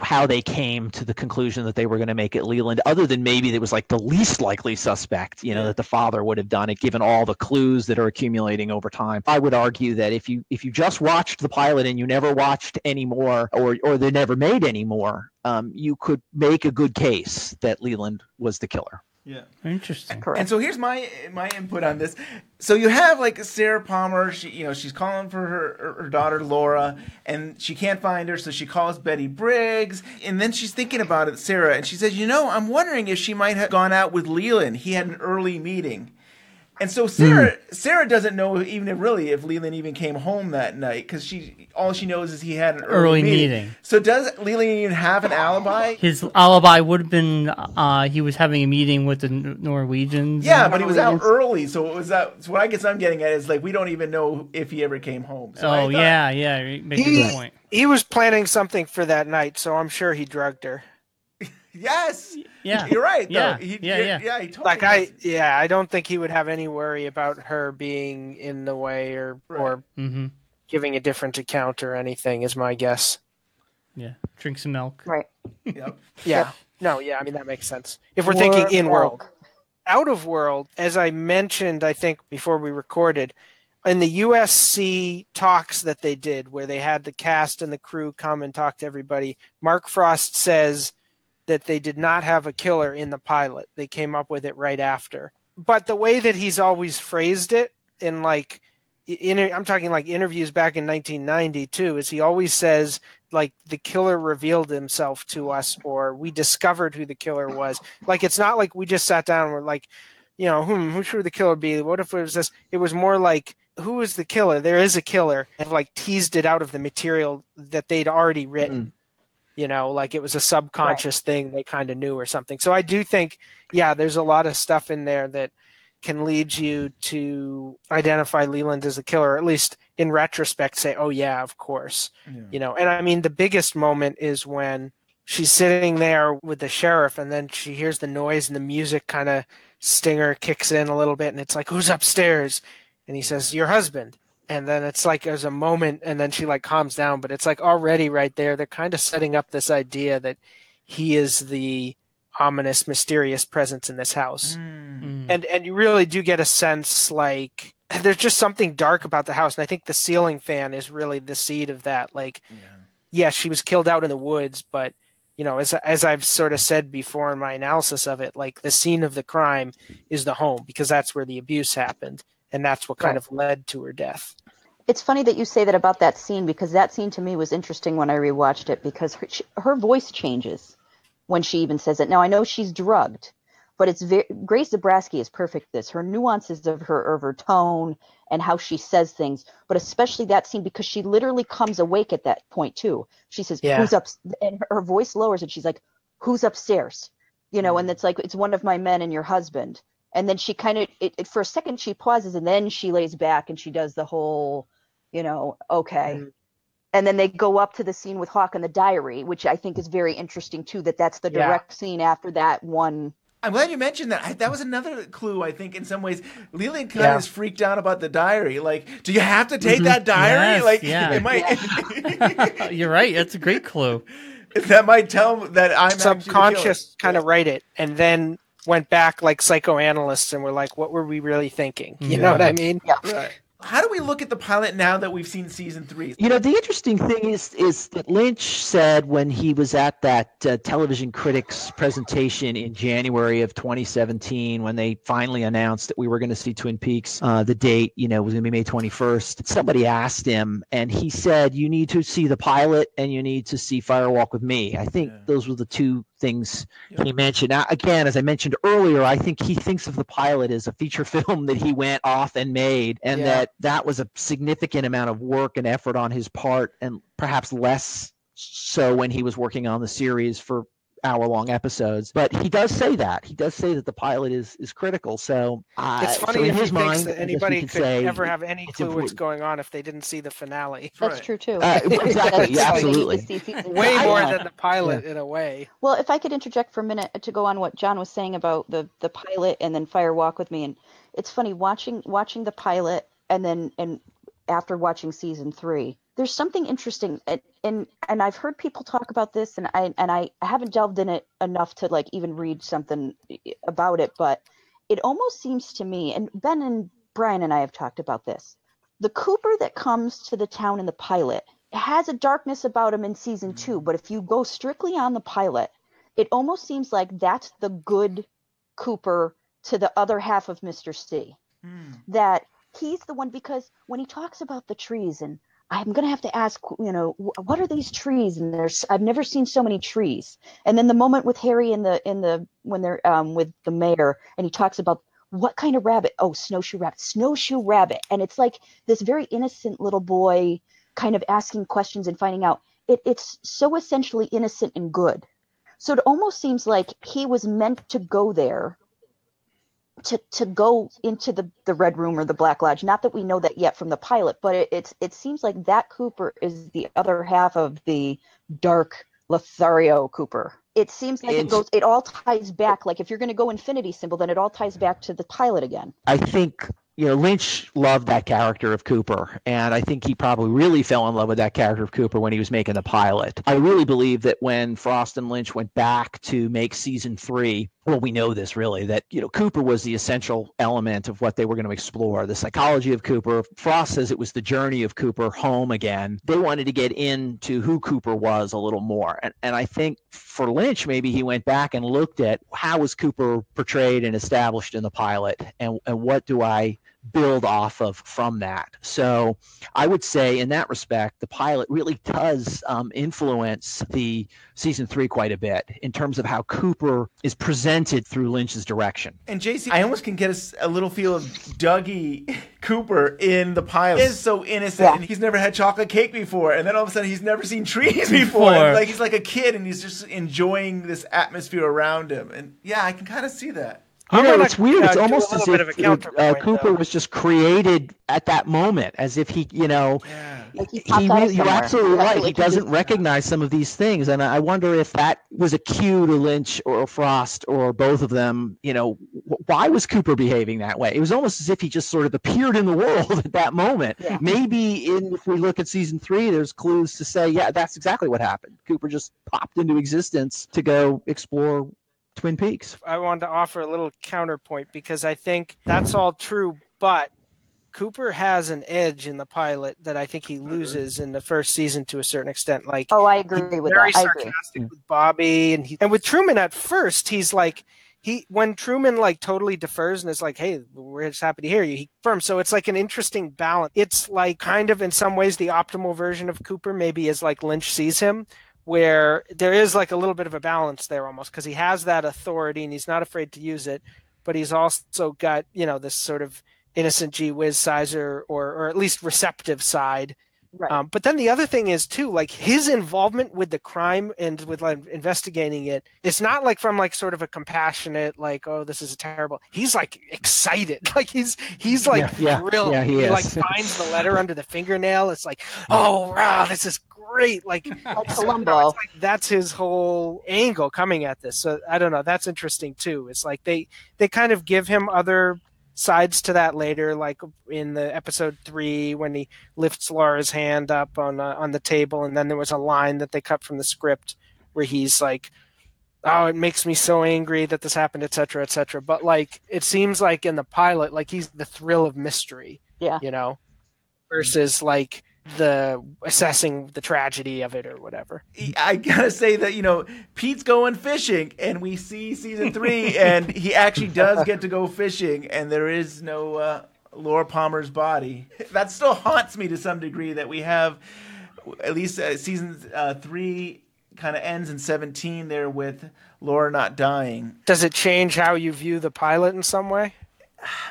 how they came to the conclusion that they were going to make it Leland, other than maybe it was like the least likely suspect, that the father would have done it, given all the clues that are accumulating over time. I would argue that if you just watched the pilot and you never watched any more, or they never made any more, you could make a good case that Leland was the killer. Yeah, interesting. Correct. And so here's my input on this. So you have like Sarah Palmer. She's calling for her daughter Laura, and she can't find her, so she calls Betty Briggs, and then she's thinking about it, Sarah, and she says, I'm wondering if she might have gone out with Leland. He had an early meeting. And so Sarah doesn't know if Leland even came home that night, because all she knows is he had an early meeting. So does Leland even have an alibi? His alibi would have been he was having a meeting with the Norwegians. Yeah, but he was out early, so it was that. So what I guess I'm getting at is we don't even know if he ever came home. So yeah, make a good point. He was planning something for that night, so I'm sure he drugged her. Yes. Yeah. You're right. Yeah. Though. He totally I don't think he would have any worry about her being in the way or giving a different account or anything, is my guess. Yeah. Drink some milk. Right. Yep. Yeah. No, yeah, I mean, that makes sense. If we're thinking in-world. Out of world, as I mentioned, I think, before we recorded, in the USC talks that they did, where they had the cast and the crew come and talk to everybody, Mark Frost says that they did not have a killer in the pilot. They came up with it right after. But the way that he's always phrased it, in I'm talking like interviews back in 1990 too, is he always says like the killer revealed himself to us, or we discovered who the killer was. Like, it's not like we just sat down and were like, you know, who should the killer be? What if it was this? It was more like, who is the killer? There is a killer, and like teased it out of the material that they'd already written. You know, like it was a subconscious thing they kind of knew or something. So I do think, yeah, there's a lot of stuff in there that can lead you to identify Leland as the killer, or at least in retrospect say, oh yeah, of course. You know, and I mean, the biggest moment is when she's sitting there with the sheriff, and then she hears the noise and the music kind of stinger kicks in a little bit, and it's like, who's upstairs? And he says, your husband. And then it's like there's a moment, and then she like calms down, but it's like already right there they're kind of setting up this idea that he is the ominous, mysterious presence in this house. And you really do get a sense like there's just something dark about the house, and I think the ceiling fan is really the seed of that. Like, yeah, she was killed out in the woods, but you know, as I've sort of said before in my analysis of it, like the scene of the crime is the home, because that's where the abuse happened, and that's what kind of led to her death. It's funny that you say that about that scene, because that scene to me was interesting when I rewatched it, because her voice changes when she even says it. Now, I know she's drugged, but it's Grace Zabrowski is perfect at this. Her nuances of her tone and how she says things, but especially that scene, because she literally comes awake at that point too. She says, who's up? And her voice lowers, and she's like, who's upstairs? You know, and it's like, it's one of my men and your husband. And then she kind of, for a second she pauses, and then she lays back and she does the whole, you know, okay. And then they go up to the scene with Hawk and the diary, which I think is very interesting too, that's the direct scene after that one. I'm glad you mentioned that. That was another clue, I think, in some ways. Leland kind of is freaked out about the diary. Like, do you have to take that diary? Yes, like, it might... You're right. That's a great clue. That might tell him that I'm subconscious kind of write it, and then went back like psychoanalysts and were like, what were we really thinking? You know what I mean? Yeah. Right. How do we look at the pilot now that we've seen season 3? You know, the interesting thing is that Lynch said when he was at that television critics presentation in January of 2017, when they finally announced that we were going to see Twin Peaks, the date, you know, was going to be May 21st. Somebody asked him, and he said, you need to see the pilot and you need to see Fire Walk with Me. I think those were the two things he mentioned. Now, again, as I mentioned earlier, I think he thinks of the pilot as a feature film that he went off and made, and that was a significant amount of work and effort on his part, and perhaps less so when he was working on the series for hour-long episodes. But he does say that. He does say that the pilot is critical. So it's funny so in if his he thinks mind, that anybody could ever have any clue what's going on if they didn't see the finale. That's true too. Exactly. Absolutely. Way more than the pilot in a way. Well, if I could interject for a minute to go on what John was saying about the pilot and then Fire Walk with Me, and it's funny watching the pilot and after watching season 3. There's something interesting, and I've heard people talk about this, and I haven't delved in it enough to like even read something about it, but it almost seems to me, and Ben and Brian and I have talked about this, the Cooper that comes to the town in the pilot has a darkness about him in season 2, but if you go strictly on the pilot, it almost seems like that's the good Cooper to the other half of Mr. C. That he's the one, because when he talks about the trees, and I'm going to have to ask, you know, what are these trees? And I've never seen so many trees. And then the moment with Harry when they're with the mayor, and he talks about what kind of rabbit? Oh, snowshoe rabbit. And it's like this very innocent little boy kind of asking questions and finding out it's so essentially innocent and good. So it almost seems like he was meant to go there, to go into the Red Room or the Black Lodge. Not that we know that yet from the pilot, but it seems like that Cooper is the other half of the dark Lothario Cooper. It seems like it all ties back. Like if you're going to go infinity symbol, then it all ties back to the pilot again. I think, you know, Lynch loved that character of Cooper, and I think he probably really fell in love with that character of Cooper when he was making the pilot. I really believe that when Frost and Lynch went back to make season 3, well, we know this really, that, you know, Cooper was the essential element of what they were going to explore, the psychology of Cooper. Frost says it was the journey of Cooper home again. They wanted to get into who Cooper was a little more. And I think for Lynch, maybe he went back and looked at how was Cooper portrayed and established in the pilot, and what do I build off of from that. So I would say in that respect, the pilot really does influence the season 3 quite a bit in terms of how Cooper is presented through Lynch's direction. And JC, I almost can get a little feel of Dougie Cooper in the pilot. He is so innocent, and he's never had chocolate cake before, and then all of a sudden he's never seen trees before. And, like, he's like a kid, and he's just enjoying this atmosphere around him. And yeah, I can kind of see that. It's weird. It's almost as if Cooper was just created at that moment, as if he, Like you're absolutely right. He doesn't recognize some of these things, and I wonder if that was a cue to Lynch or Frost or both of them. Why was Cooper behaving that way? It was almost as if he just sort of appeared in the world at that moment. Yeah. Maybe if we look at season 3, there's clues to say, yeah, that's exactly what happened. Cooper just popped into existence to go explore Twin Peaks. I wanted to offer a little counterpoint because I think that's all true, but Cooper has an edge in the pilot that I think he loses in the first season to a certain extent. Like, I agree with that. Very sarcastic with Bobby, and with Truman at first, he's like, when Truman like totally defers and is like, "Hey, we're just happy to hear you," he confirms. So it's like an interesting balance. It's like kind of in some ways the optimal version of Cooper, maybe as like Lynch sees him, where there is like a little bit of a balance there almost, because he has that authority and he's not afraid to use it, but he's also got, this sort of innocent gee whiz sizer or at least receptive side. Right. But then the other thing is too, like his involvement with the crime and with like investigating it, it's not like from like sort of a compassionate, like, oh, this is terrible. He's like excited. Like he's like thrilled. Yeah, he is. Like finds the letter under the fingernail. It's like, oh wow, this is great. Like Columbo. Like that's his whole angle coming at this. So I don't know. That's interesting too. It's like they kind of give him other sides to that later, like in the episode 3 when he lifts Laura's hand up on the table, and then there was a line that they cut from the script where he's like, "Oh, it makes me so angry that this happened, etc., etc." But like, it seems like in the pilot, like he's the thrill of mystery, versus like the assessing the tragedy of it or whatever. I gotta say that Pete's going fishing, and we see season 3, and he actually does get to go fishing, and there is no Laura Palmer's body. That still haunts me to some degree, that we have at least season 3 kind of ends in 17 there with Laura not dying. Does it change how you view the pilot in some way?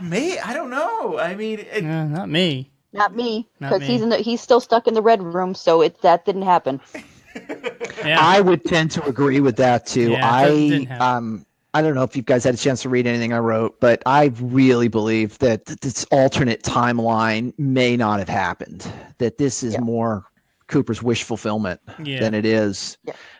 I don't know. I mean, not me. Not me, because he's still stuck in the red room, so that didn't happen. I would tend to agree with that too. Yeah, I don't know if you guys had a chance to read anything I wrote, but I really believe that this alternate timeline may not have happened. That this is more Cooper's wish fulfillment than it is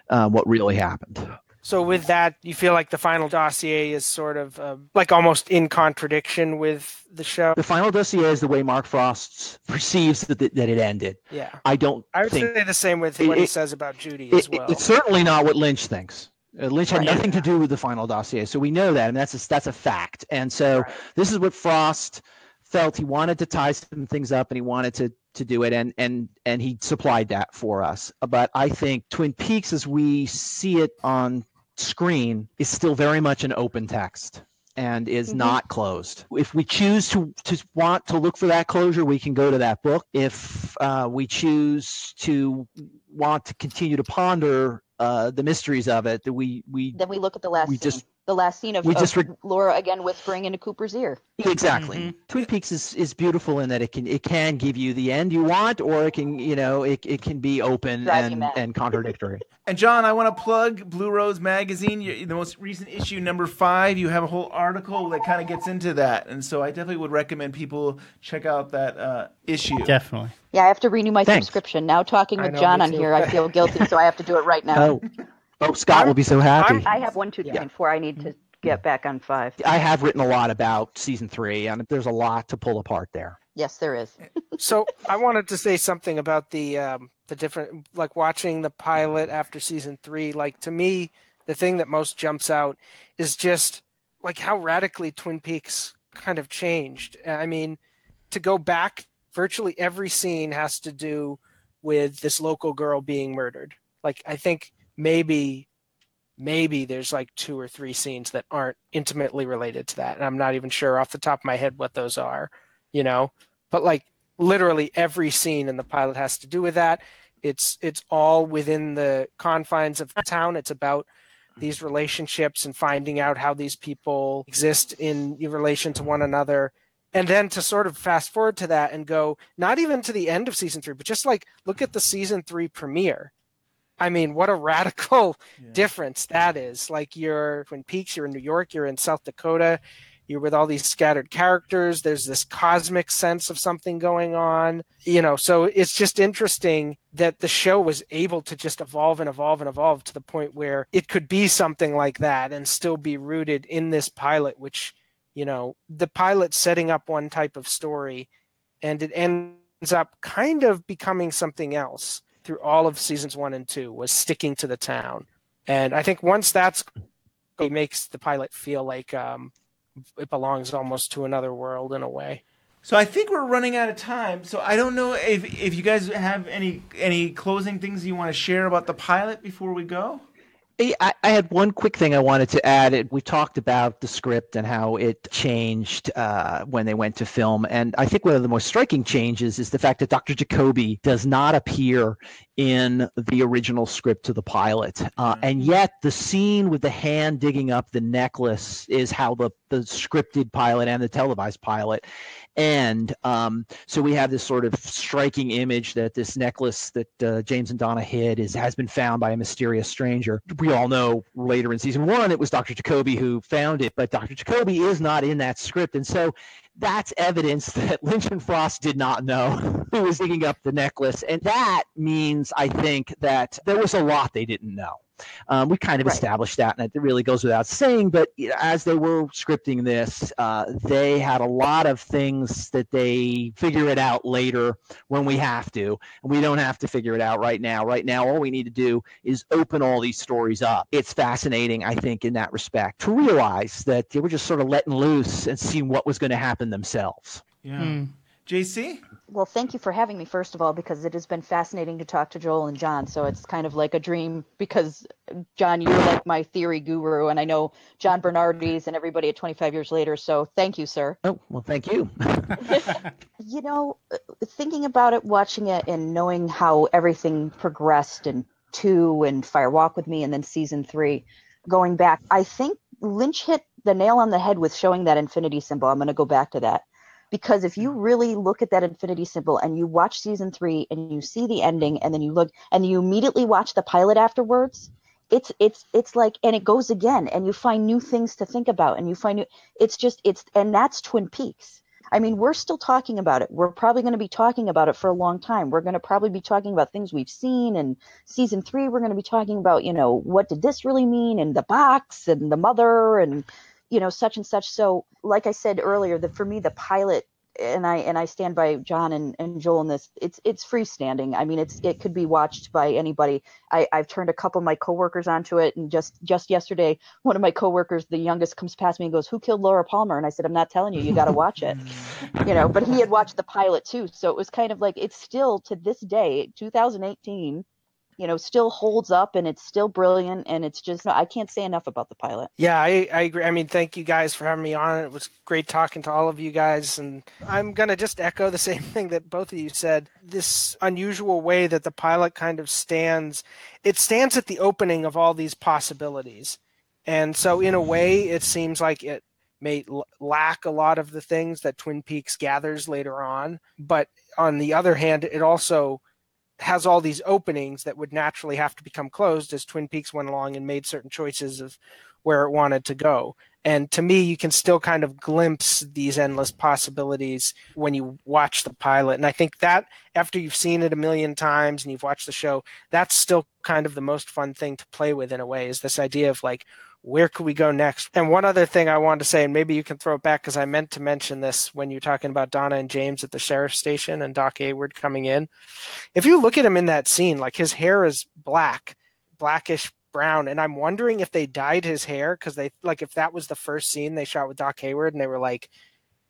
what really happened. So with that, you feel like the final dossier is sort of like almost in contradiction with the show? The final dossier is the way Mark Frost perceives that it ended. Yeah. I would say the same with what he says about Judy as well. It's certainly not what Lynch thinks. Lynch had nothing to do with the final dossier, so we know that, and that's a fact. And so this is what Frost felt. He wanted to tie some things up, and he wanted to do it, and he supplied that for us. But I think Twin Peaks, as we see it on screen, is still very much an open text and is not closed. If we choose to want to look for that closure, we can go to that book. If we choose to want to continue to ponder the mysteries of it, then we look at the last scene. The last scene of Laura again whispering into Cooper's ear. Exactly. Mm-hmm. Twin Peaks is beautiful in that it can give you the end you want, or it can it can be open and contradictory. And John, I want to plug Blue Rose Magazine, the most recent issue, number 5. You have a whole article that kind of gets into that, and so I definitely would recommend people check out that issue. Definitely. Yeah, I have to renew my subscription. Now talking with John on here, I feel guilty, so I have to do it right now. Oh, Scott will be so happy. I have 1, 2, 3, and 4. I need to get back on 5. I have written a lot about season 3, and there's a lot to pull apart there. Yes, there is. So I wanted to say something about the different, like watching the pilot after season 3. Like, to me, the thing that most jumps out is just like how radically Twin Peaks kind of changed. I mean, to go back, virtually every scene has to do with this local girl being murdered. Like, I think maybe there's like 2 or 3 scenes that aren't intimately related to that, and I'm not even sure off the top of my head what those are. but like literally every scene in the pilot has to do with that. It's all within the confines of the town. It's about these relationships and finding out how these people exist in relation to one another. And then to sort of fast forward to that and go, not even to the end of season 3, but just like look at the season 3 premiere. I mean, what a radical difference that is. Like, you're Twin Peaks, you're in New York, you're in South Dakota, you're with all these scattered characters. There's this cosmic sense of something going on, so it's just interesting that the show was able to just evolve and evolve and evolve to the point where it could be something like that and still be rooted in this pilot, which, the pilot's setting up one type of story and it ends up kind of becoming something else through all of seasons 1 and 2, was sticking to the town. And I think once it makes the pilot feel like it belongs almost to another world in a way. So I think we're running out of time. So I don't know if you guys have any closing things you want to share about the pilot before we go. I had one quick thing I wanted to add. We talked about the script and how it changed when they went to film. And I think one of the most striking changes is the fact that Dr. Jacoby does not appear in the original script to the pilot. And yet the scene with the hand digging up the necklace is how the scripted pilot and the televised pilot end. So we have this sort of striking image that this necklace that James and Donna hid has been found by a mysterious stranger. We all know later in season 1 it was Dr. Jacoby who found it, but Dr. Jacoby is not in that script. And so that's evidence that Lynch and Frost did not know who was digging up the necklace. And that means, I think, that there was a lot they didn't know. We kind of established that, and it really goes without saying, but as they were scripting this, they had a lot of things that they figure it out later when we have to, and we don't have to figure it out right now. Right now, all we need to do is open all these stories up. It's fascinating, I think, in that respect, to realize that they were just sort of letting loose and seeing what was going to happen themselves. Yeah. JC? Well, thank you for having me, first of all, because it has been fascinating to talk to Joel and John. So it's kind of like a dream because, John, you're like my theory guru, and I know John Bernardi's and everybody at 25 years later. So thank you, sir. Oh, well, thank you. Thinking about it, watching it, and knowing how everything progressed in 2 and Fire Walk with Me and then season 3, going back, I think Lynch hit the nail on the head with showing that infinity symbol. I'm going to go back to that. Because if you really look at that infinity symbol and you watch season 3 and you see the ending and then you look and you immediately watch the pilot afterwards, it's like, and it goes again and you find new things to think about and you find new, and that's Twin Peaks. I mean, we're still talking about it. We're probably going to be talking about it for a long time. We're going to probably be talking about things we've seen. And season 3, we're going to be talking about, what did this really mean? And the box and the mother and, such and such. So like I said earlier, that for me, the pilot, and I stand by John and Joel in this, it's freestanding. I mean, it could be watched by anybody. I've turned a couple of my coworkers onto it. And just yesterday, one of my coworkers, the youngest, comes past me and goes, "Who killed Laura Palmer?" And I said, "I'm not telling you, you got to watch it." But he had watched the pilot too. So it was kind of like, it's still to this day, 2018, still holds up and it's still brilliant. And it's just, I can't say enough about the pilot. Yeah, I agree. I mean, thank you guys for having me on. It was great talking to all of you guys. And I'm going to just echo the same thing that both of you said. This unusual way that the pilot kind of stands at the opening of all these possibilities. And so in a way, it seems like it may lack a lot of the things that Twin Peaks gathers later on. But on the other hand, it also has all these openings that would naturally have to become closed as Twin Peaks went along and made certain choices of where it wanted to go. And to me, you can still kind of glimpse these endless possibilities when you watch the pilot. And I think that after you've seen it a million times and you've watched the show, that's still kind of the most fun thing to play with in a way, is this idea of like, where could we go next? And one other thing I wanted to say, and maybe you can throw it back because I meant to mention this when you're talking about Donna and James at the sheriff's station and Doc Hayward coming in. If you look at him in that scene, like his hair is blackish brown. And I'm wondering if they dyed his hair because if that was the first scene they shot with Doc Hayward and they were like,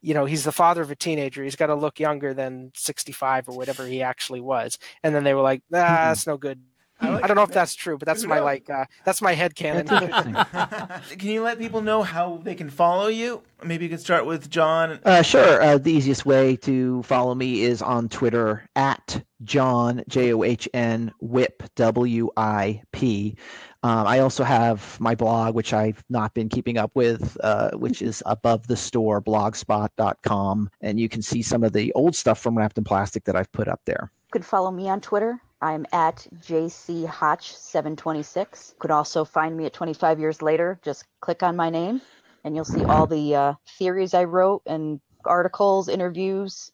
he's the father of a teenager. He's got to look younger than 65 or whatever he actually was. And then they were like, that's no good. I don't know if that's true, but that's my that's my headcanon. Can you let people know how they can follow you? Maybe you could start with John. Sure. The easiest way to follow me is on Twitter at John JOHN WIP WIP. I also have my blog, which I've not been keeping up with, which is Above the Store, blogspot.com, and you can see some of the old stuff from Wrapped in Plastic that I've put up there. You can follow me on Twitter. I'm at JCHotch726. You could also find me at 25 Years Later. Just click on my name, and you'll see all the theories I wrote and articles, interviews.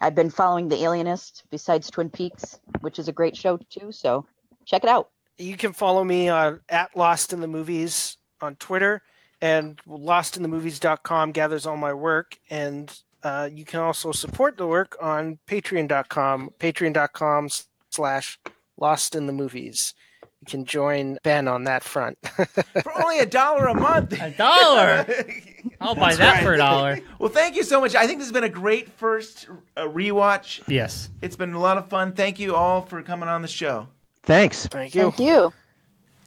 I've been following The Alienist besides Twin Peaks, which is a great show too, so check it out. You can follow me on at Lost in the Movies on Twitter, and lostinthemovies.com gathers all my work, and you can also support the work on patreon.com, patreon.com/lostinthemovies. You can join Ben on that front. For only $1 a month. $1? I'll buy that for $1. Well, thank you so much. I think this has been a great first rewatch. Yes. It's been a lot of fun. Thank you all for coming on the show. Thanks. Thank you. Thank you.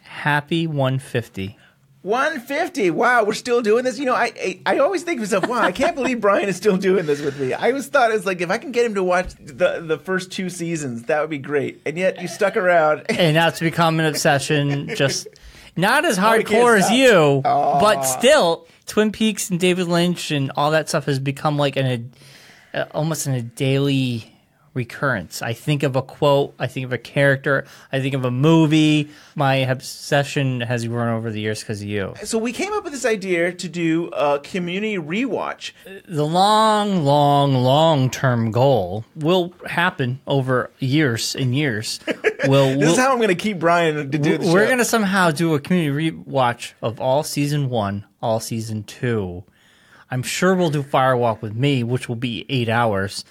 Happy 150. 150. Wow, we're still doing this. You know, I always think to myself, wow, I can't believe Brian is still doing this with me. I always thought it's like if I can get him to watch the first 2 seasons, that would be great. And yet you stuck around. And now it's become an obsession. Just not as hardcore as you, but still, Twin Peaks and David Lynch and all that stuff has become like almost in a daily recurrence. I think of a quote, I think of a character, I think of a movie. My obsession has grown over the years because of you. So we came up with this idea to do a community rewatch. The long-term goal will happen over years and years. This is how I'm going to keep Brian to do the show. We're going to somehow do a community rewatch of all season 1, all season 2. I'm sure we'll do Firewalk with Me, which will be 8 hours.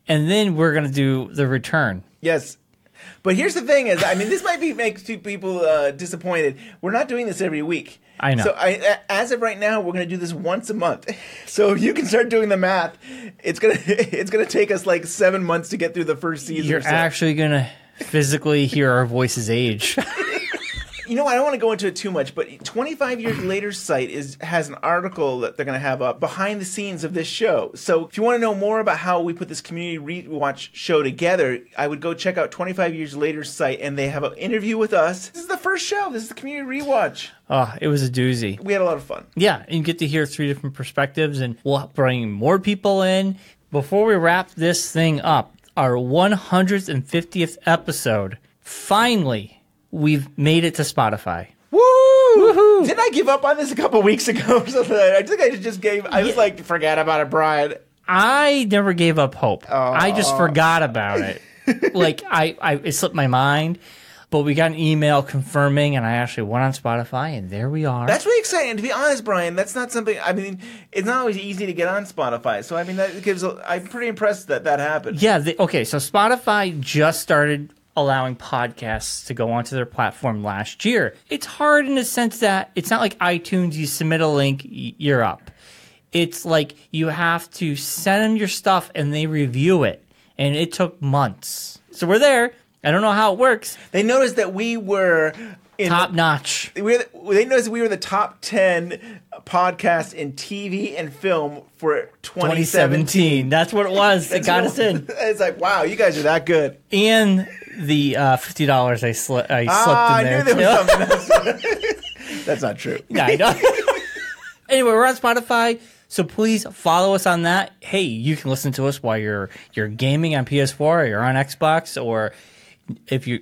And then we're going to do The Return. Yes. But here's the thing is, I mean, this might make people disappointed. We're not doing this every week. I know. So as of right now, we're going to do this once a month. So if you can start doing the math, it's gonna take us like 7 months to get through the first season. You're actually going to physically hear our voices age. You know, I don't want to go into it too much, but 25 Years Later's site has an article that they're going to have up behind the scenes of this show. So if you want to know more about how we put this community rewatch show together, I would go check out 25 Years Later's site, and they have an interview with us. This is the first show. This is the community rewatch. Oh, it was a doozy. We had a lot of fun. Yeah, and you get to hear 3 different perspectives, and we'll bring more people in. Before we wrap this thing up, our 150th episode, finally, we've made it to Spotify. Woo! Woohoo! Didn't I give up on this a couple weeks ago or something? I think I just gave... I was like, forget about it, Brian. I never gave up hope. I just forgot about it. Like, it slipped my mind. But we got an email confirming, and I actually went on Spotify, and there we are. That's really exciting. And to be honest, Brian, that's not something... I mean, it's not always easy to get on Spotify. So, I mean, that gives... I'm pretty impressed that happened. Yeah, okay, so Spotify just started allowing podcasts to go onto their platform last year. It's hard in the sense that it's not like iTunes, you submit a link, you're up. It's like you have to send them your stuff and they review it. And it took months. So we're there. I don't know how it works. They noticed that we were... top notch. They noticed we were the top 10 podcasts in TV and film for 2017. That's what it was. It got us in. It's like, wow, you guys are that good. And the $50 I slipped in there. I knew there was something else. That's not true. Yeah, I know. Anyway, we're on Spotify, so please follow us on that. Hey, you can listen to us while you're gaming on PS4 or you're on Xbox, or if you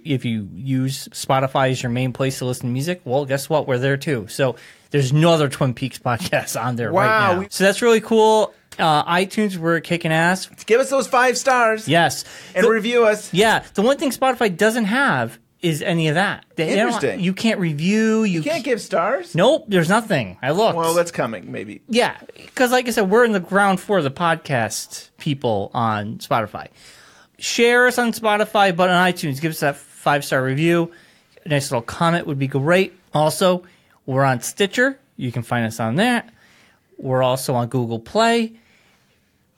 use Spotify as your main place to listen to music, well, guess what? We're there too. So there's no other Twin Peaks podcasts on there right now. So that's really cool. iTunes, we're kicking ass. Give us those 5 stars. Yes. And review us. Yeah. The one thing Spotify doesn't have is any of that. Interesting. You can't review. You can't give stars? Nope. There's nothing. I looked. Well, that's coming, maybe. Yeah. Because like I said, we're in the ground floor of the podcast people on Spotify. Share us on Spotify, but on iTunes, give us that 5-star review. A nice little comment would be great. Also, we're on Stitcher. You can find us on that. We're also on Google Play.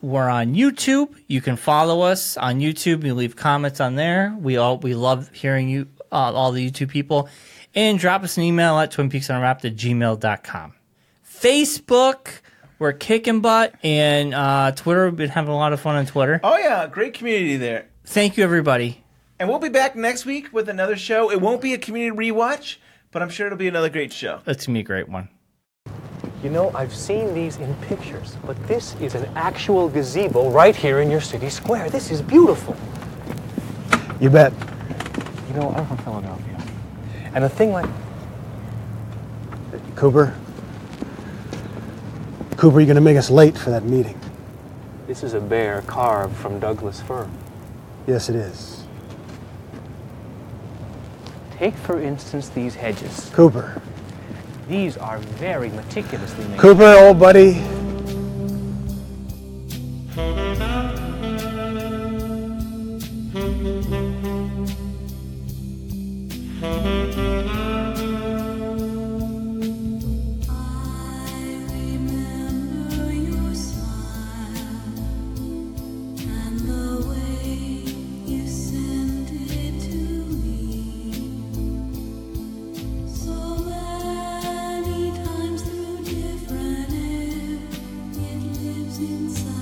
We're on YouTube. You can follow us on YouTube. You leave comments on there. We love hearing all the YouTube people. And drop us an email at twinpeaksunwrapped@gmail.com. Facebook, we're kicking butt. And Twitter, we've been having a lot of fun on Twitter. Oh, yeah. Great community there. Thank you, everybody. And we'll be back next week with another show. It won't be a community rewatch, but I'm sure it'll be another great show. It's going to be a great one. You know, I've seen these in pictures, but this is an actual gazebo right here in your city square. This is beautiful. You bet. You know, I'm from Philadelphia. And a thing like... Cooper, you're going to make us late for that meeting. This is a bear carved from Douglas fir. Yes, it is. Take, for instance, these hedges. Cooper. These are very meticulously made. Cooper, old buddy. Inside